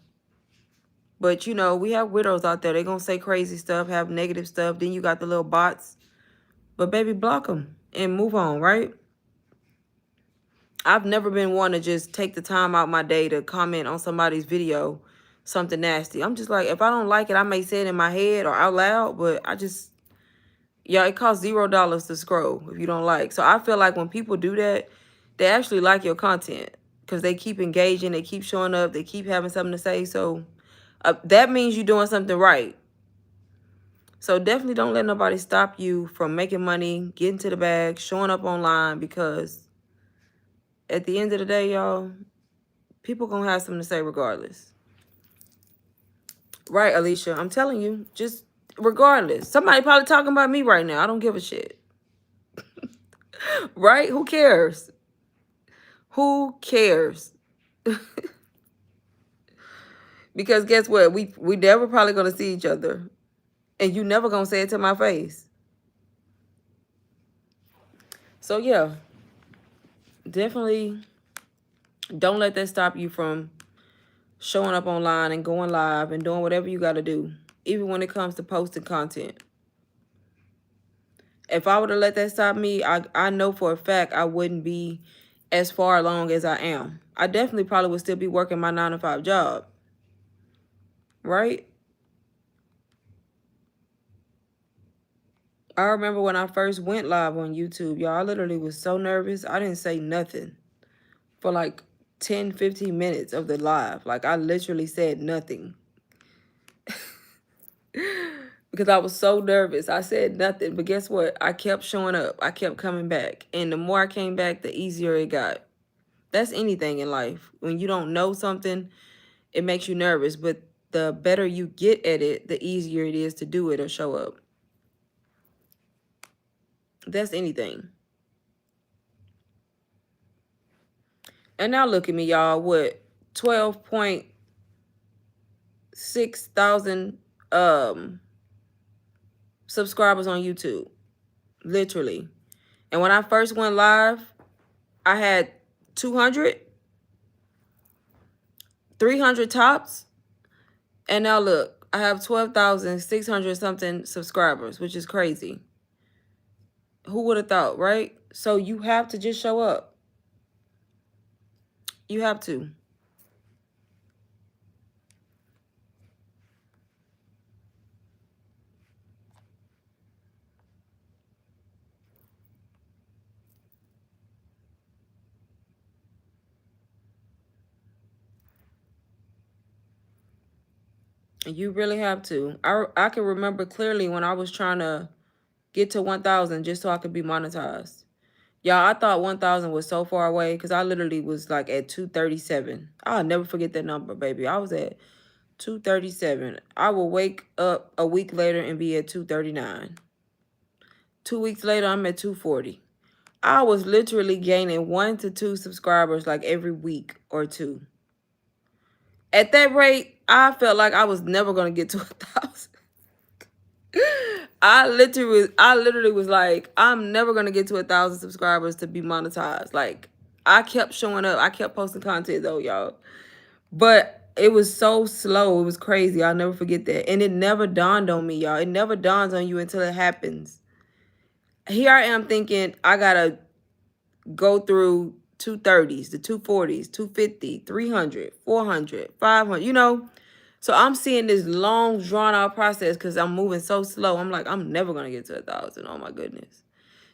But, you know, we have widows out there. They're going to say crazy stuff, have negative stuff. Then you got the little bots. But, baby, block them and move on, right? I've never been one to just take the time out my day to comment on somebody's video, something nasty. I'm just like, if I don't like it, I may say it in my head or out loud, but yeah, it costs $0 to scroll if you don't like. So I feel like when people do that, they actually like your content because they keep engaging, they keep showing up, they keep having something to say. So that means you're doing something right. So definitely don't let nobody stop you from making money, getting to the bag, showing up online, because at the end of the day, y'all, people gonna have something to say regardless. Right, Alicia? I'm telling you, just Regardless, somebody probably talking about me right now. I don't give a shit. Right? Who cares? Who cares? Because guess what? We never probably gonna see each other. And you never gonna say it to my face. So yeah, definitely don't let that stop you from showing up online and going live and doing whatever you gotta do. Even when it comes to posting content. If I would have let that stop me, I know for a fact I wouldn't be as far along as I am. I definitely probably would still be working my 9-to-5 job. Right? I remember when I first went live on YouTube, y'all, I literally was so nervous. I didn't say nothing for like 10, 15 minutes of the live. Like, I literally said nothing. Because I was so nervous. I said nothing. But guess what? I kept showing up. I kept coming back. And the more I came back, the easier it got. That's anything in life. When you don't know something, it makes you nervous. But the better you get at it, the easier it is to do it or show up. That's anything. And now look at me, y'all. What? 12.6 thousand subscribers on YouTube. Literally. And when I first went live, I had 200, 300 tops. And now look, I have 12,600 something subscribers, which is crazy. Who would have thought, right? So you have to just show up. You have to. You really have to. I can remember clearly when I was trying to get to 1,000 just so I could be monetized. Y'all, I thought 1,000 was so far away because I literally was like at 237. I'll never forget that number, baby. I was at 237. I will wake up a week later and be at 239. 2 weeks later, I'm at 240. I was literally gaining 1 to 2 subscribers like every week or two. At that rate, I felt like I was never going to get to 1,000. I literally was like, I'm never going to get to 1,000 subscribers to be monetized. Like, I kept showing up. I kept posting content though, y'all. But it was so slow. It was crazy. I'll never forget that. And it never dawned on me, y'all. It never dawns on you until it happens. Here I am thinking I got to go through 230s, the 240s, 250, 300, 400, 500, you know. So I'm seeing this long drawn out process because I'm moving so slow. I'm like, I'm never going to get to 1,000. Oh my goodness.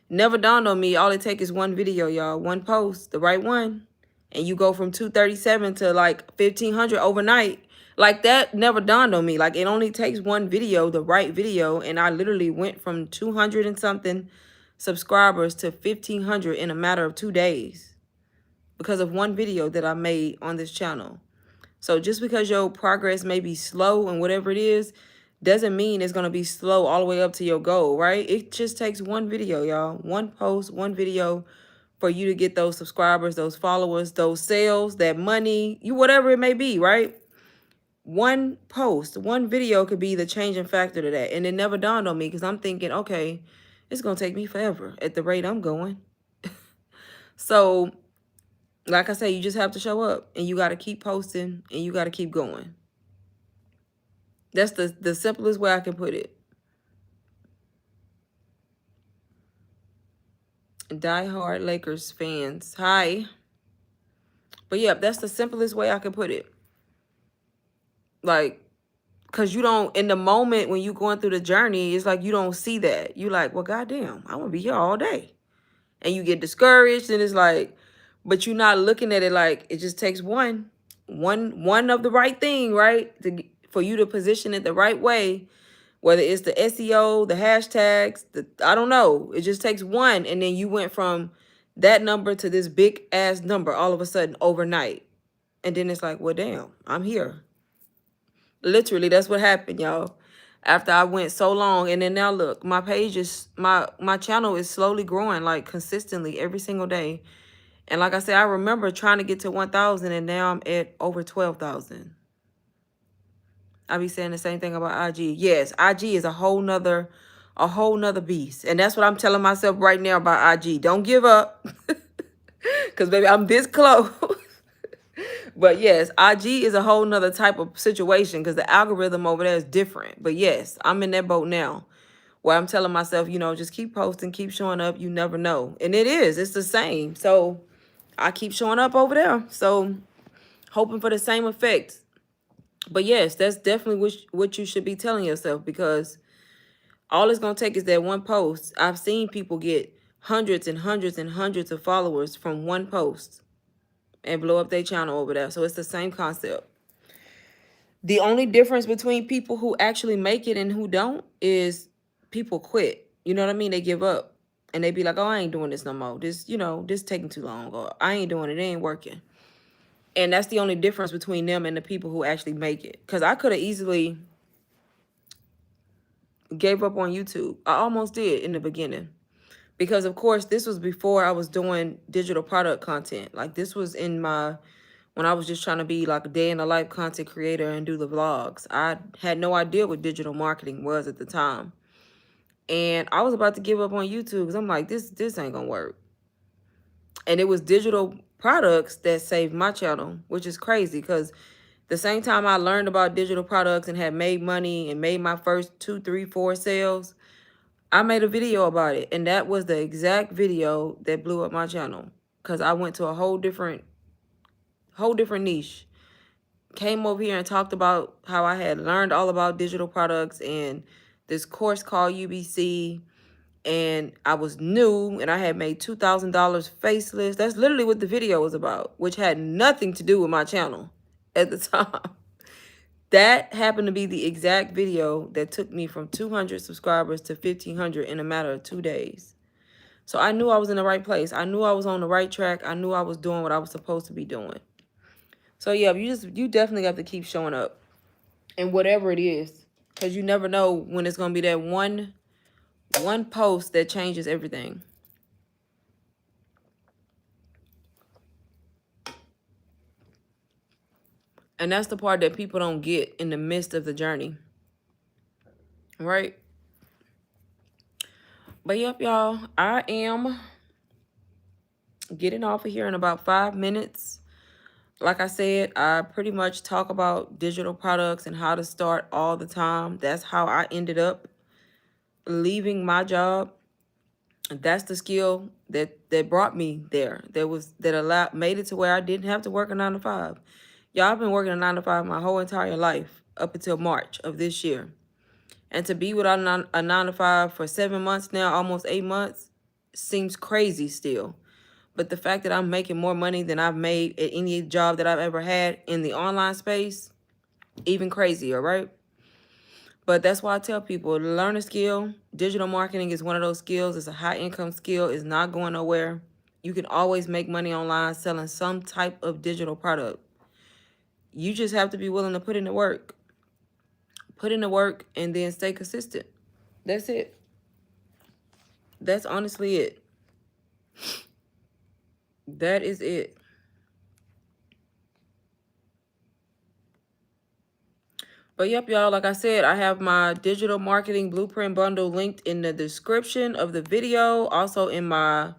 Never dawned on me. All it takes is one video, y'all. One post, the right one. And you go from 237 to like 1,500 overnight. Like that never dawned on me. Like it only takes one video, the right video. And I literally went from 200 and something subscribers to 1,500 in a matter of 2 days. Because of one video that I made on this channel. So just because your progress may be slow and whatever it is, doesn't mean it's going to be slow all the way up to your goal, right? It just takes one video, y'all. One post, one video for you to get those subscribers, those followers, those sales, that money, you whatever it may be, right? One post, one video could be the changing factor to that. And it never dawned on me because I'm thinking, okay, it's going to take me forever at the rate I'm going. So like I say, you just have to show up and you got to keep posting and you got to keep going. That's the simplest way I can put it. Die-hard Lakers fans. Hi. But yeah, that's the simplest way I can put it. Like, because you don't, in the moment when you're going through the journey, it's like you don't see that. You like, well, goddamn, I want to be here all day. And you get discouraged and it's like, but you're not looking at it like it just takes one of the right thing, right? For you to position it the right way, whether it's the SEO, the hashtags, I don't know. It just takes one. And then you went from that number to this big ass number all of a sudden overnight. And then it's like, well, damn, I'm here. Literally, that's what happened, y'all. after I went so long. And then now look, my page is, my channel is slowly growing, like consistently every single day. And like I said, I remember trying to get to 1,000 and now I'm at over 12,000. I be saying the same thing about IG. Yes, IG is a whole nother beast. And that's what I'm telling myself right now about IG. Don't give up. Because baby, I'm this close. But yes, IG is a whole nother type of situation because the algorithm over there is different. But yes, I'm in that boat now where I'm telling myself, you know, just keep posting, keep showing up. You never know. And it is. It's the same. So I keep showing up over there. So hoping for the same effect. But yes, that's definitely what you should be telling yourself, because all it's going to take is that one post. I've seen people get hundreds and hundreds and hundreds of followers from one post and blow up their channel over there. So it's the same concept. The only difference between people who actually make it and who don't is people quit. You know what I mean? They give up and they be like, oh, I ain't doing this no more. This, you know, this taking too long, or I ain't doing it. It ain't working. And that's the only difference between them and the people who actually make it. Because I could have easily gave up on YouTube. I almost did in the beginning. Because, of course, this was before I was doing digital product content. Like, this was in my, when I was just trying to be like a day in the life content creator and do the vlogs. I had no idea what digital marketing was at the time. And I was about to give up on YouTube because I'm like, this ain't going to work. And it was digital products that saved my channel, which is crazy because the same time I learned about digital products and had made money and made my first 2, 3, 4 sales, I made a video about it. And that was the exact video that blew up my channel because I went to a whole different niche. Came over here and talked about how I had learned all about digital products and this course called UBC. And I was new and I had made $2,000 faceless. That's literally what the video was about, which had nothing to do with my channel at the time. That happened to be the exact video that took me from 200 subscribers to 1,500 in a matter of 2 days. So I knew I was in the right place. I knew I was on the right track. I knew I was doing what I was supposed to be doing. So yeah, you definitely have to keep showing up in whatever it is, because you never know when it's going to be that one post that changes everything. And that's the part that people don't get in the midst of the journey. Right? But yep, y'all, I am getting off of here in about 5 minutes. Like I said, I pretty much talk about digital products and how to start all the time. That's how I ended up leaving my job. That's the skill that brought me there. That made it to where I didn't have to work a 9 to 5. Y'all, I've been working a 9 to 5 my whole entire life up until March of this year. And to be without a 9 to 5 for 7 months now, almost 8 months, seems crazy still. But the fact that I'm making more money than I've made at any job that I've ever had in the online space, even crazier, right? But that's why I tell people to learn a skill. Digital marketing is one of those skills. It's a high income skill. It's not going nowhere. You can always make money online selling some type of digital product. You just have to be willing to put in the work. Put in the work and then stay consistent. That's it. That's honestly it. That is it. But yep, y'all, like I said, I have my digital marketing blueprint bundle linked in the description of the video. Also in my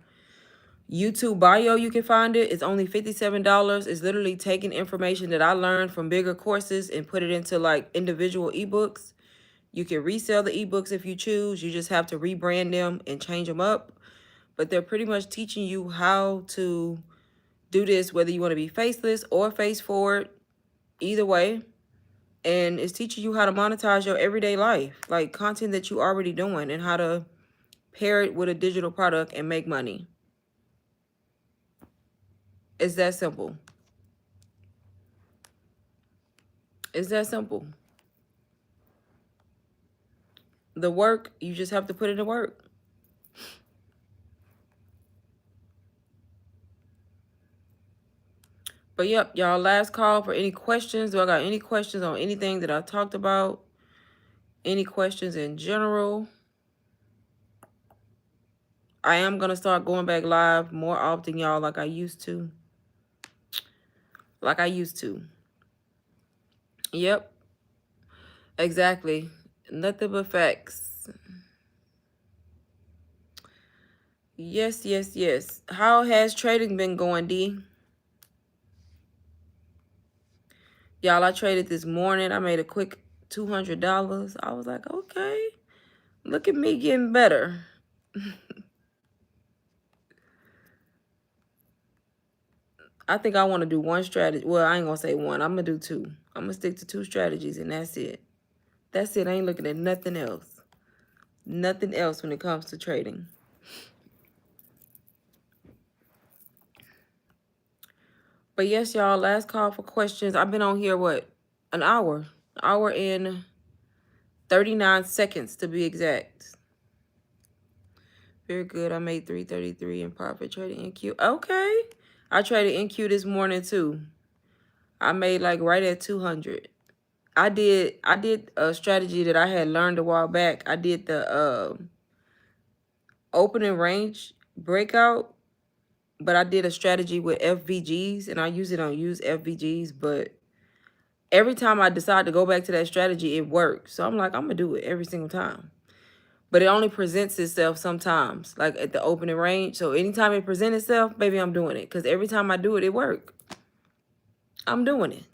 YouTube bio, you can find it. It's only $57. It's literally taking information that I learned from bigger courses and put it into like individual ebooks. You can resell the ebooks if you choose. You just have to rebrand them and change them up. But they're pretty much teaching you how to do this, whether you want to be faceless or face forward, either way. And it's teaching you how to monetize your everyday life, like content that you already doing, and how to pair it with a digital product and make money. It's that simple. It's that simple. The work, you just have to put in the work. But yep, y'all, last call for any questions. Do I got any questions on anything that I talked about? Any questions in general? I am going to start going back live more often, y'all, like I used to. Like I used to. Yep, exactly. Nothing but facts. Yes, yes, yes. How has trading been going, D? Y'all, I traded this morning. I made a quick $200. I was like, okay, look at me getting better. I think I want to do one strategy. Well, I ain't going to say one. I'm going to do two. I'm going to stick to two strategies, and that's it. That's it. I ain't looking at nothing else. Nothing else when it comes to trading. But yes, y'all, last call for questions. I've been on here, what, an hour? Hour and 39 seconds to be exact. Very good. I made 333 in profit trading NQ. Okay. I traded NQ this morning too. I made like right at 200. I did a strategy that I had learned a while back. I did the opening range breakout, but I did a strategy with FVGs, and I usually don't use FVGs, but every time I decide to go back to that strategy, it works. So I'm like, I'm gonna do it every single time. But it only presents itself sometimes, like at the opening range. So anytime it presents itself, baby, I'm doing it. Because every time I do it, it works. I'm doing it.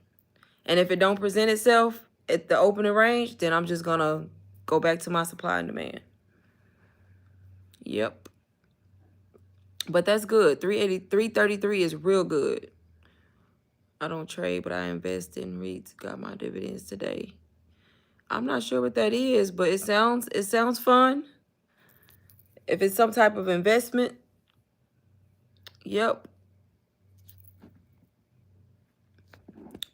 And if it don't present itself at the opening range, then I'm just going to go back to my supply and demand. Yep. But that's good. 333 is real good. I don't trade, but I invest in REITs. Got my dividends today. I'm not sure what that is, but it sounds fun. If it's some type of investment, yep.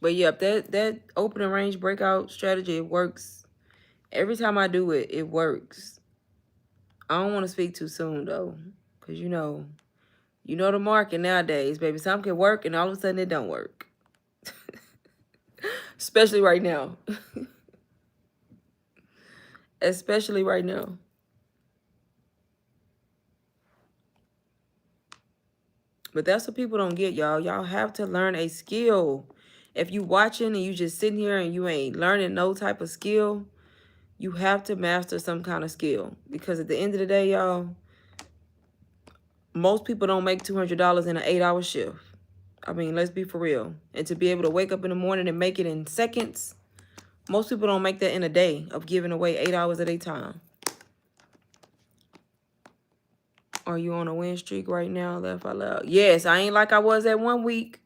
But yep, that opening range breakout strategy, it works. Every time I do it, it works. I don't want to speak too soon though, because you know the market nowadays, baby. Something can work and all of a sudden it don't work. Especially right now. Especially right now. But that's what people don't get, y'all. Y'all have to learn a skill. If you watching and you just sitting here and you ain't learning no type of skill, you have to master some kind of skill. Because at the end of the day, y'all, most people don't make $200 in an 8-hour shift. I mean, let's be for real. And to be able to wake up in the morning and make it in seconds, most people don't make that in a day of giving away 8 hours of their time. Are you on a win streak right now? Laugh out loud. Yes, I ain't like I was at 1 week.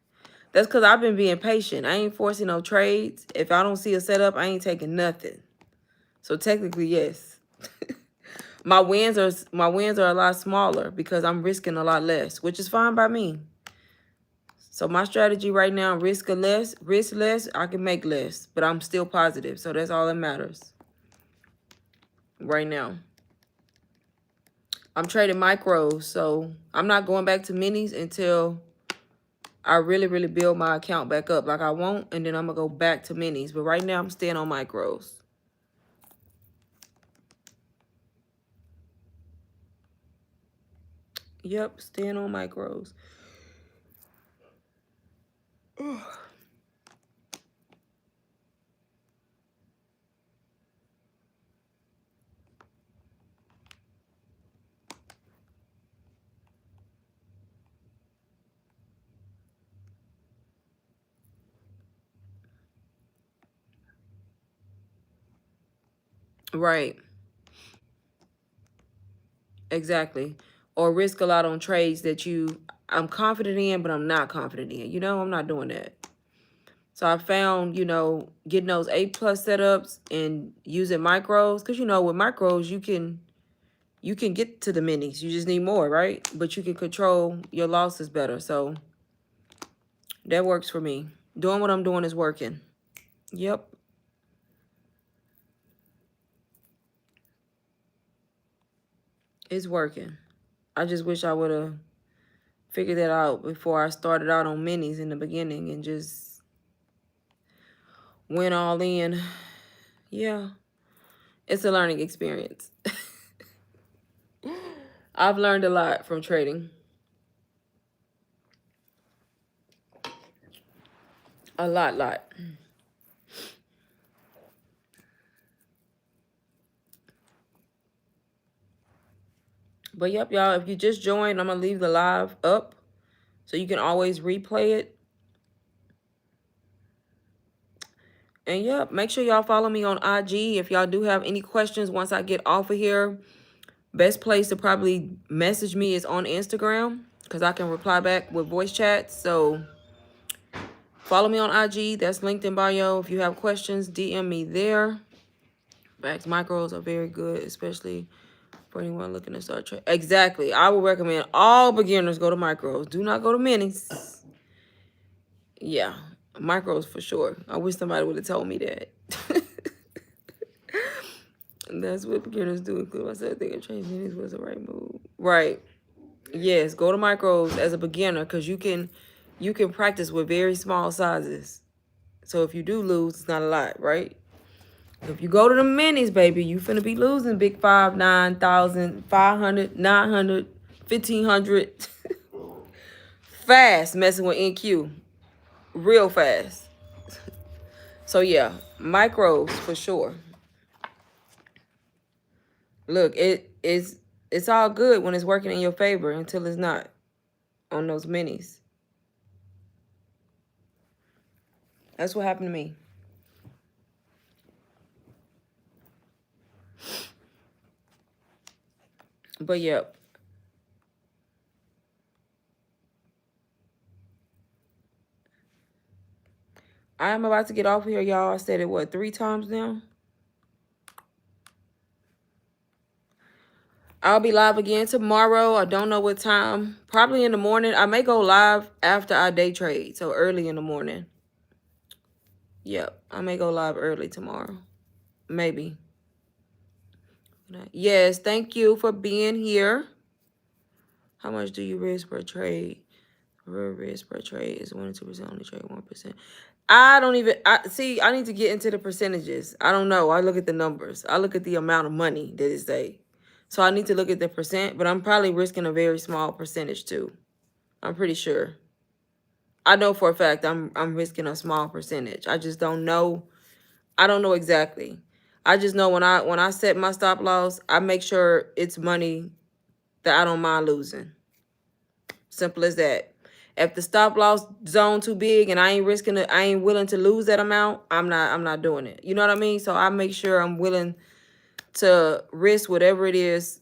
That's because I've been being patient. I ain't forcing no trades. If I don't see a setup, I ain't taking nothing. So technically, yes. My wins are a lot smaller because I'm risking a lot less, which is fine by me. So my strategy right now, risk less, I can make less, but I'm still positive. So that's all that matters right now. I'm trading micros, so I'm not going back to minis until I really, really build my account back up like I want, and then I'm going to go back to minis. But right now, I'm staying on micros. Yep, staying on micros. Right. Exactly. Or risk a lot on trades that I'm confident in, but I'm not confident in. I'm not doing that. So I found, getting those A+ setups and using micros. Because, with micros, you can get to the minis. You just need more, right? But you can control your losses better. So that works for me. Doing what I'm doing is working. Yep. It's working. I just wish I would have figured that out before I started out on minis in the beginning and just went all in. Yeah. It's a learning experience. I've learned a lot from trading. A lot. But yep, y'all, if you just joined, I'm going to leave the live up so you can always replay it. And yep, make sure y'all follow me on IG. If y'all do have any questions once I get off of here, best place to probably message me is on Instagram because I can reply back with voice chats. So follow me on IG. That's linked in bio. If you have questions, DM me there. Facts micros are very good, especially for anyone looking to start trading. Exactly. I would recommend all beginners go to micros. Do not go to minis. Yeah, micros for sure. I wish somebody would have told me that. That's what beginners do. Include myself thinking change minis was the right move. Right. Yes, go to micros as a beginner because you can practice with very small sizes. So if you do lose, it's not a lot, right? If you go to the minis, baby, you finna be losing big 5, 9,000, 500, 900, 1,500. Fast messing with NQ. Real fast. So yeah, micros for sure. Look, it's all good when it's working in your favor until it's not on those minis. That's what happened to me. But yep. I am about to get off here, y'all. I said it, what, 3 times now? I'll be live again tomorrow. I don't know what time. Probably in the morning. I may go live after I day trade, so early in the morning. Yep, I may go live early tomorrow. Maybe. Yes, thank you for being here. How much do you risk per trade? Real risk per trade is 1 to 2%, only trade 1%. I don't even, I need to get into the percentages. I don't know. I look at the numbers. I look at the amount of money that it say. So I need to look at the percent, but I'm probably risking a very small percentage too. I'm pretty sure. I know for a fact I'm risking a small percentage. I just don't know. I don't know exactly. I just know when I set my stop loss, I make sure it's money that I don't mind losing. Simple as that. If the stop loss zone too big and I ain't risking it, I ain't willing to lose that amount, I'm not doing it. You know what I mean? So I make sure I'm willing to risk whatever it is.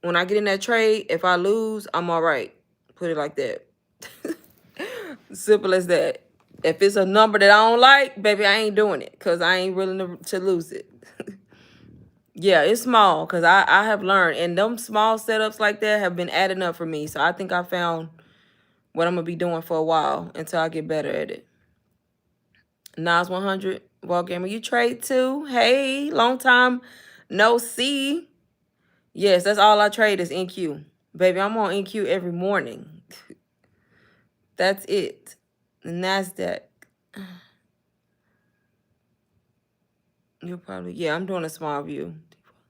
When I get in that trade, if I lose, I'm all right. Put it like that. Simple as that. If it's a number that I don't like, baby, I ain't doing it because I ain't willing to lose it. Yeah, it's small because I have learned. And them small setups like that have been adding up for me. So I think I found what I'm going to be doing for a while until I get better at it. Nas 100, Ball Gamer, you trade too? Hey, long time no see. Yes, that's all I trade is NQ. Baby, I'm on NQ every morning. That's it. The NASDAQ. You'll probably, yeah, I'm doing a small view.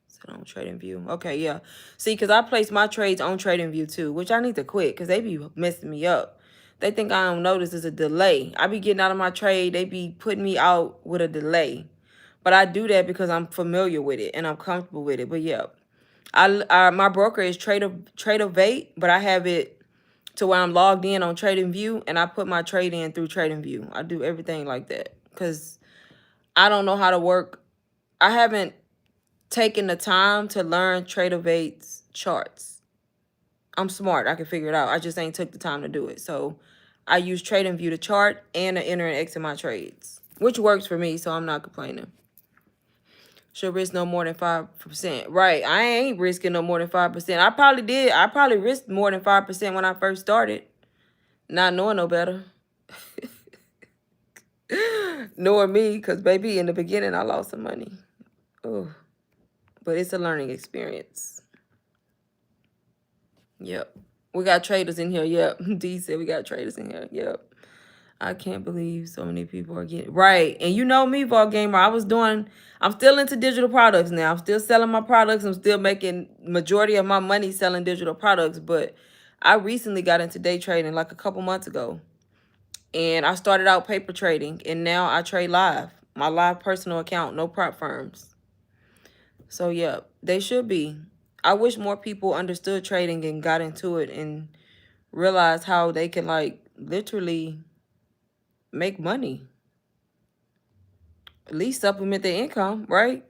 Set on trading view. Okay, yeah. See, because I place my trades on trading view too, which I need to quit because they be messing me up. They think I don't notice there's a delay. I be getting out of my trade. They be putting me out with a delay. But I do that because I'm familiar with it and I'm comfortable with it. But yeah, my broker is Tradeovate, but I have it to where I'm logged in on Trading View and I put my trade in through Trading View. I do everything like that because I don't know how to work. I haven't taken the time to learn Tradeovate's charts. I'm smart. I can figure it out. I just ain't took the time to do it. So I use Trading View to chart and to enter and exit my trades, which works for me, so I'm not complaining. Should risk no more than 5%. Right. I ain't risking no more than 5%. I probably did. I probably risked more than 5% when I first started. Not knowing no better. Knowing me, because baby, in the beginning, I lost some money. Oh, but it's a learning experience. Yep. We got traders in here. Yep. D said we got traders in here. Yep. I can't believe so many people are getting right. And you know me, Ball Gamer. I'm still into digital products now. I'm still selling my products. I'm still making majority of my money selling digital products. But I recently got into day trading like a couple months ago. And I started out paper trading. And now I trade live. My live personal account, no prop firms. So yeah, they should be. I wish more people understood trading and got into it and realized how they can like literally make money. At least supplement their income, right?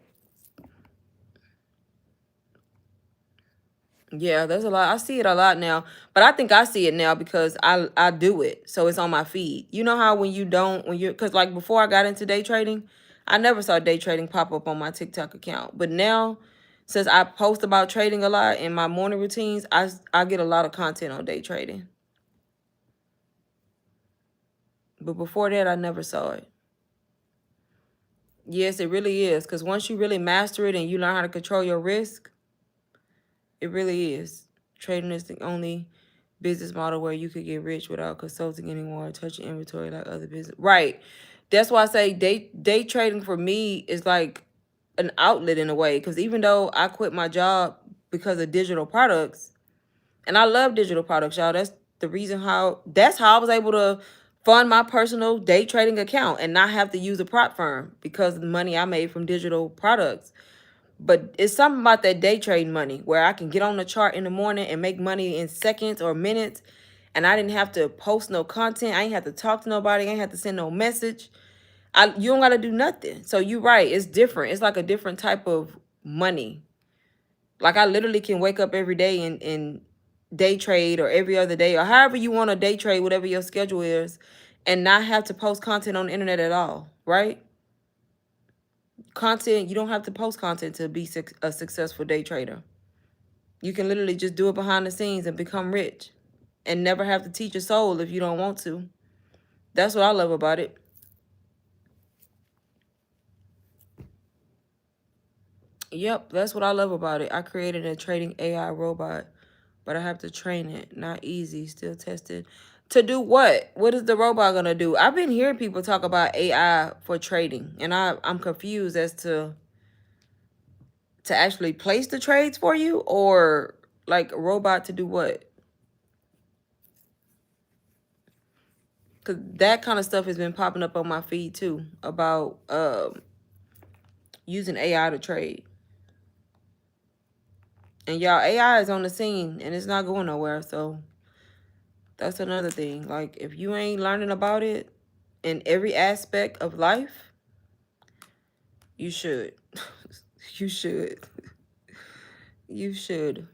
Yeah, there's a lot. I see it a lot now, but I think I see it now because I do it, so it's on my feed. You know how when you don't when you because like before I got into day trading, I never saw day trading pop up on my TikTok account, but now since I post about trading a lot in my morning routines, I get a lot of content on day trading. But before that, I never saw it. Yes, it really is because once you really master it and you learn how to control your risk, it really is. Trading is the only business model where you could get rich without consulting anyone or touching inventory like other business. Right. That's why I say day trading for me is like an outlet in a way. Because even though I quit my job because of digital products, and I love digital products, y'all. That's how I was able to fund my personal day trading account and not have to use a prop firm because of the money I made from digital products. But it's something about that day trading money where I can get on the chart in the morning and make money in seconds or minutes. And I didn't have to post no content. I ain't have to talk to nobody. I ain't have to send no message. You don't got to do nothing. So you're right. It's different. It's like a different type of money. Like I literally can wake up every day and day trade or every other day or however you want to day trade, whatever your schedule is, and not have to post content on the internet at all. Right? Content, you don't have to post content to be a successful day trader. You can literally just do it behind the scenes and become rich and never have to teach a soul if you don't want to. That's what I love about it. Yep, that's what I love about it. I created a trading AI robot, but I have to train it. Not easy, still tested. To do what? What is the robot gonna do? I've been hearing people talk about AI for trading, and I'm confused as to actually place the trades for you or like a robot to do what? Because that kind of stuff has been popping up on my feed too about using AI to trade. And y'all, AI is on the scene and it's not going nowhere. So that's another thing. Like if you ain't learning about it in every aspect of life, you should. You should. You should.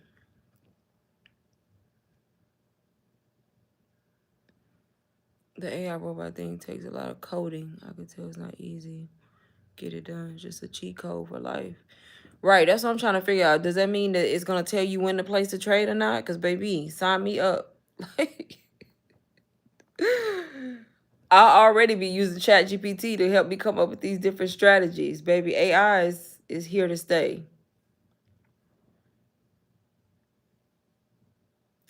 The AI robot thing takes a lot of coding. I can tell it's not easy. Get it done. It's just a cheat code for life. Right, that's what I'm trying to figure out. Does that mean that it's gonna tell you when to place the trade or not? Cause baby, sign me up. Like I'll already be using ChatGPT to help me come up with these different strategies. Baby, AI is here to stay.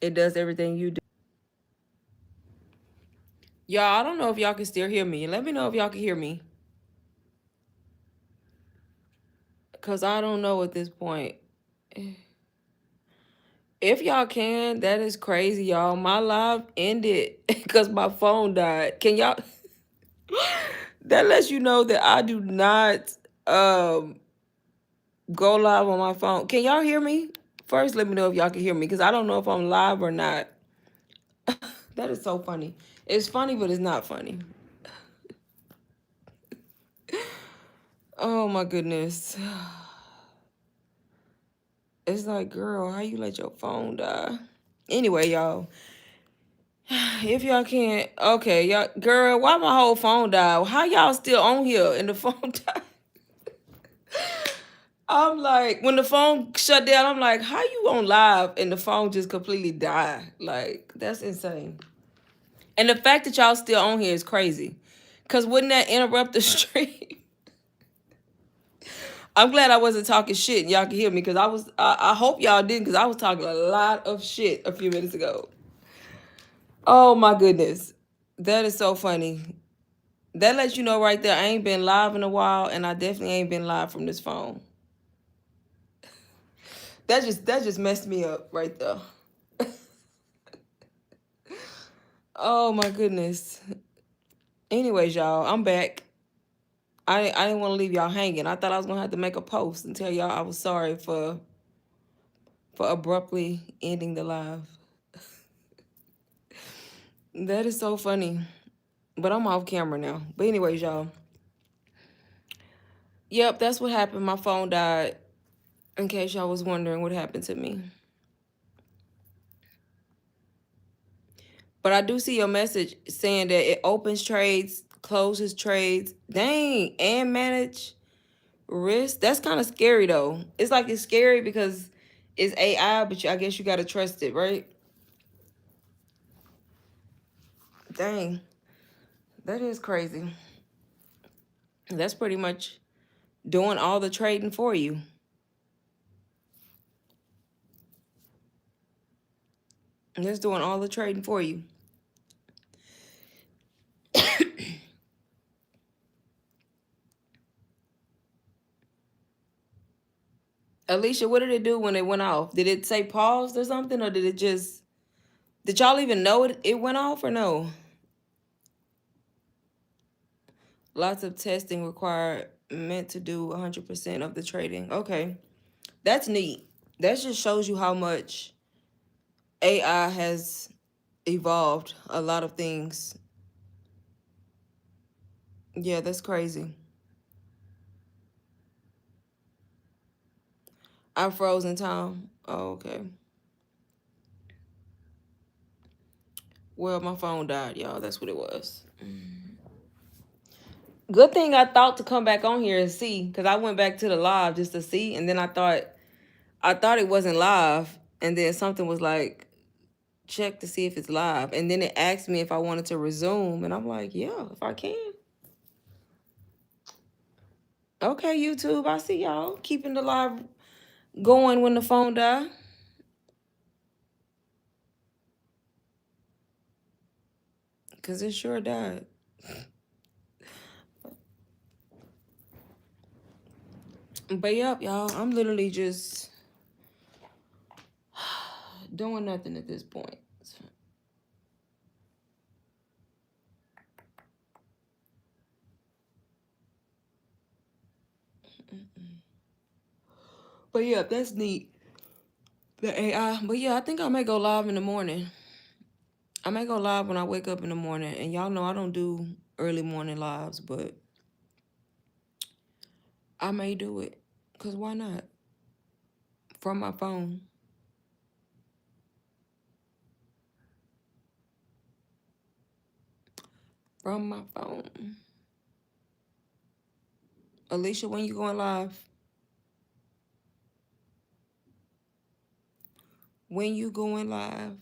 It does everything you do. Y'all, I don't know if y'all can still hear me. Let me know if y'all can hear me. Cause I don't know at this point. If y'all can, that is crazy, y'all. My live ended because my phone died. Can y'all that lets you know that I do not um go live on my phone. Can y'all hear me? First, let me know if y'all can hear me because I don't know if I'm live or not. That is so funny. It's funny, but it's not funny. Oh my goodness. It's like, girl, how you let your phone die? Anyway, y'all, if y'all can't, okay, y'all, girl, why my whole phone die? How y'all still on here and the phone died? I'm like, when the phone shut down, I'm like, how you on live and the phone just completely died? Like, that's insane. And the fact that y'all still on here is crazy. Cause wouldn't that interrupt the stream? I'm glad I wasn't talking shit and y'all can hear me because I hope y'all didn't because I was talking a lot of shit a few minutes ago. Oh my goodness. That is so funny. That lets you know right there. I ain't been live in a while, and I definitely ain't been live from this phone. That just messed me up right there. Oh my goodness. Anyways, y'all, I'm back. I didn't want to leave y'all hanging. I thought I was gonna have to make a post and tell y'all I was sorry for abruptly ending the live. That is so funny. But I'm off camera now. But anyways, y'all. Yep, that's what happened. My phone died. In case y'all was wondering what happened to me. But I do see your message saying that it opens trades, closes trades, dang, and manage risk. That's kind of scary though. It's like it's scary because it's AI, but I guess you gotta trust it, right? Dang, that is crazy. That's pretty much doing all the trading for you. That's doing all the trading for you. Alicia, what did it do when it went off? Did it say paused or something, or did it just? Did y'all even know it went off or no? Lots of testing required, meant to do 100% of the trading. Okay, that's neat. That just shows you how much AI has evolved. A lot of things. Yeah, that's crazy. I froze in time. Oh, okay. Well, my phone died, y'all. That's what it was. Good thing I thought to come back on here and see, because I went back to the live just to see, and then I thought it wasn't live, and then something was like, check to see if it's live, and then it asked me if I wanted to resume, and I'm like, yeah, if I can. Okay, YouTube, I see y'all keeping the live going when the phone die, because it sure died. But yep, y'all, I'm literally just doing nothing at this point. But yeah, that's neat. The AI. But yeah, I think I may go live in the morning. I may go live when I wake up in the morning. And y'all know I don't do early morning lives, but I may do it. Because why not? From my phone. From my phone. Alicia, when you going live? When you going live?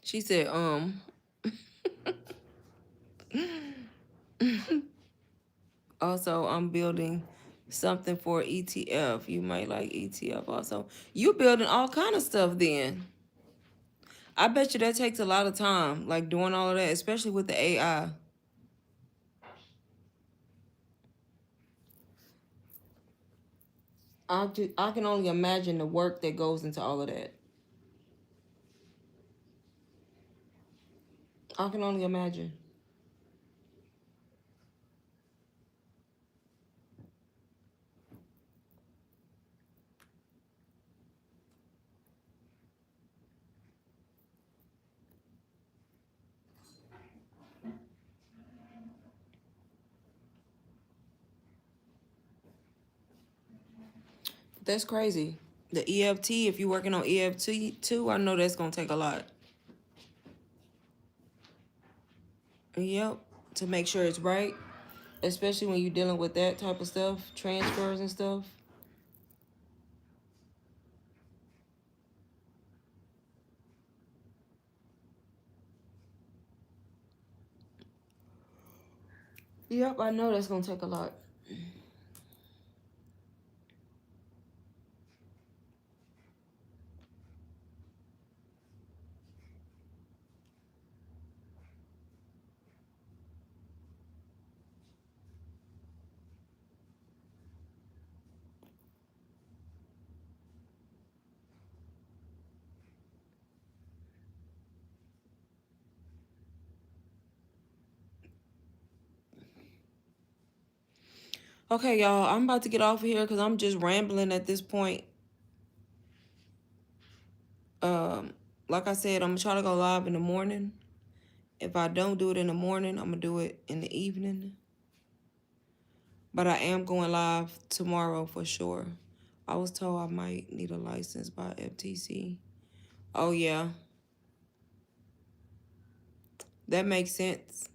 She said, Also, I'm building something for ETF. You might like ETF also. You building all kind of stuff then. I bet you that takes a lot of time, like doing all of that, especially with the AI. I can only imagine the work that goes into all of that. I can only imagine. That's crazy. The EFT, if you're working on EFT too, I know that's gonna take a lot. Yep, to make sure it's right, especially when you're dealing with that type of stuff, transfers and stuff. Yep, I know that's gonna take a lot. Okay, y'all, I'm about to get off of here because I'm just rambling at this point. Um, like I said, I'm gonna try to go live in the morning. If I don't do it in the morning, I'm gonna do it in the evening. But I am going live tomorrow for sure. I was told I might need a license by FTC. Oh yeah, that makes sense.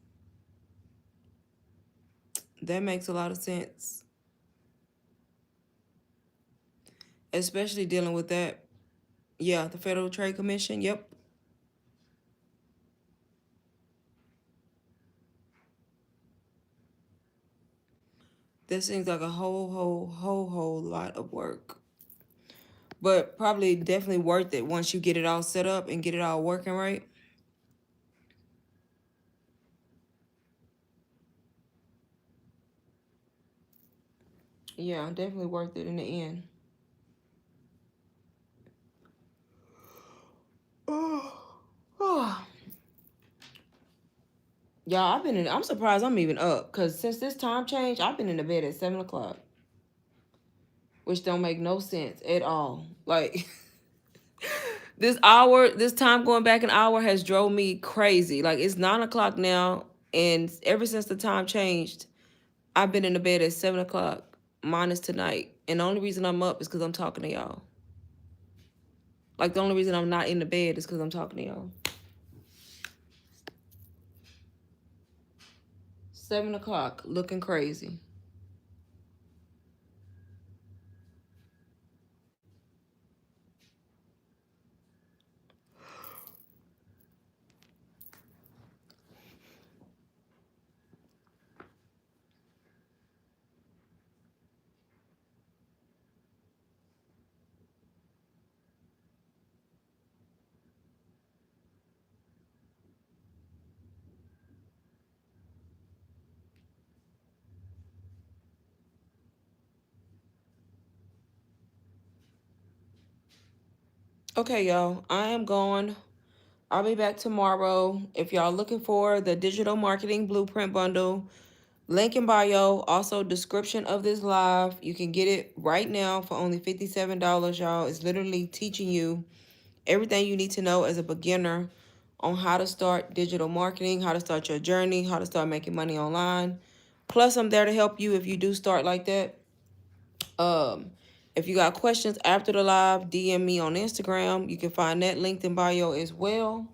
That makes a lot of sense. Especially dealing with that. Yeah, the Federal Trade Commission. Yep. That seems like a whole lot of work. But probably definitely worth it once you get it all set up and get it all working right. Yeah, definitely worth it in the end. Oh, y'all, I'm surprised I'm even up. Because since this time change, I've been in the bed at 7 o'clock. Which don't make no sense at all. Like, this time going back an hour has drove me crazy. Like, it's 9 o'clock now. And ever since the time changed, I've been in the bed at 7 o'clock, minus tonight. And the only reason I'm up is because I'm talking to y'all. Like, the only reason I'm not in the bed is because I'm talking to y'all. 7 o'clock, looking crazy. Okay, y'all, I am going. I'll be back tomorrow. If y'all looking for the digital marketing blueprint bundle, link in bio, also description of this live. You can get it right now for only $57, y'all. It's literally teaching you everything you need to know as a beginner on how to start digital marketing, how to start your journey, how to start making money online. Plus, I'm there to help you if you do start like that. Um, if you got questions after the live, DM me on Instagram. You can find that linked in bio as well.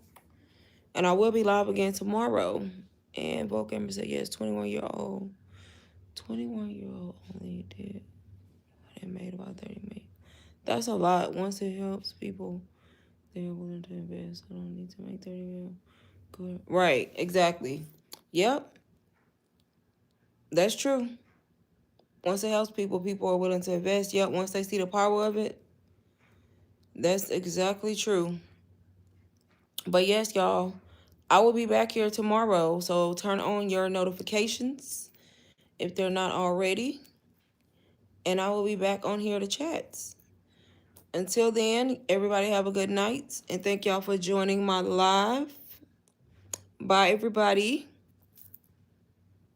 And I will be live again tomorrow. And Vogue Gamer said, yes, 21-year-old. 21-year-old only did what it made about 30 million. That's a lot. Once it helps people, they're willing to invest. I don't need to make 30 million. Good. Right, exactly. Yep, that's true. Once it helps people, people are willing to invest. Yep, once they see the power of it, that's exactly true. But yes, y'all, I will be back here tomorrow. So turn on your notifications if they're not already. And I will be back on here to chat. Until then, everybody have a good night. And thank y'all for joining my live. Bye, everybody.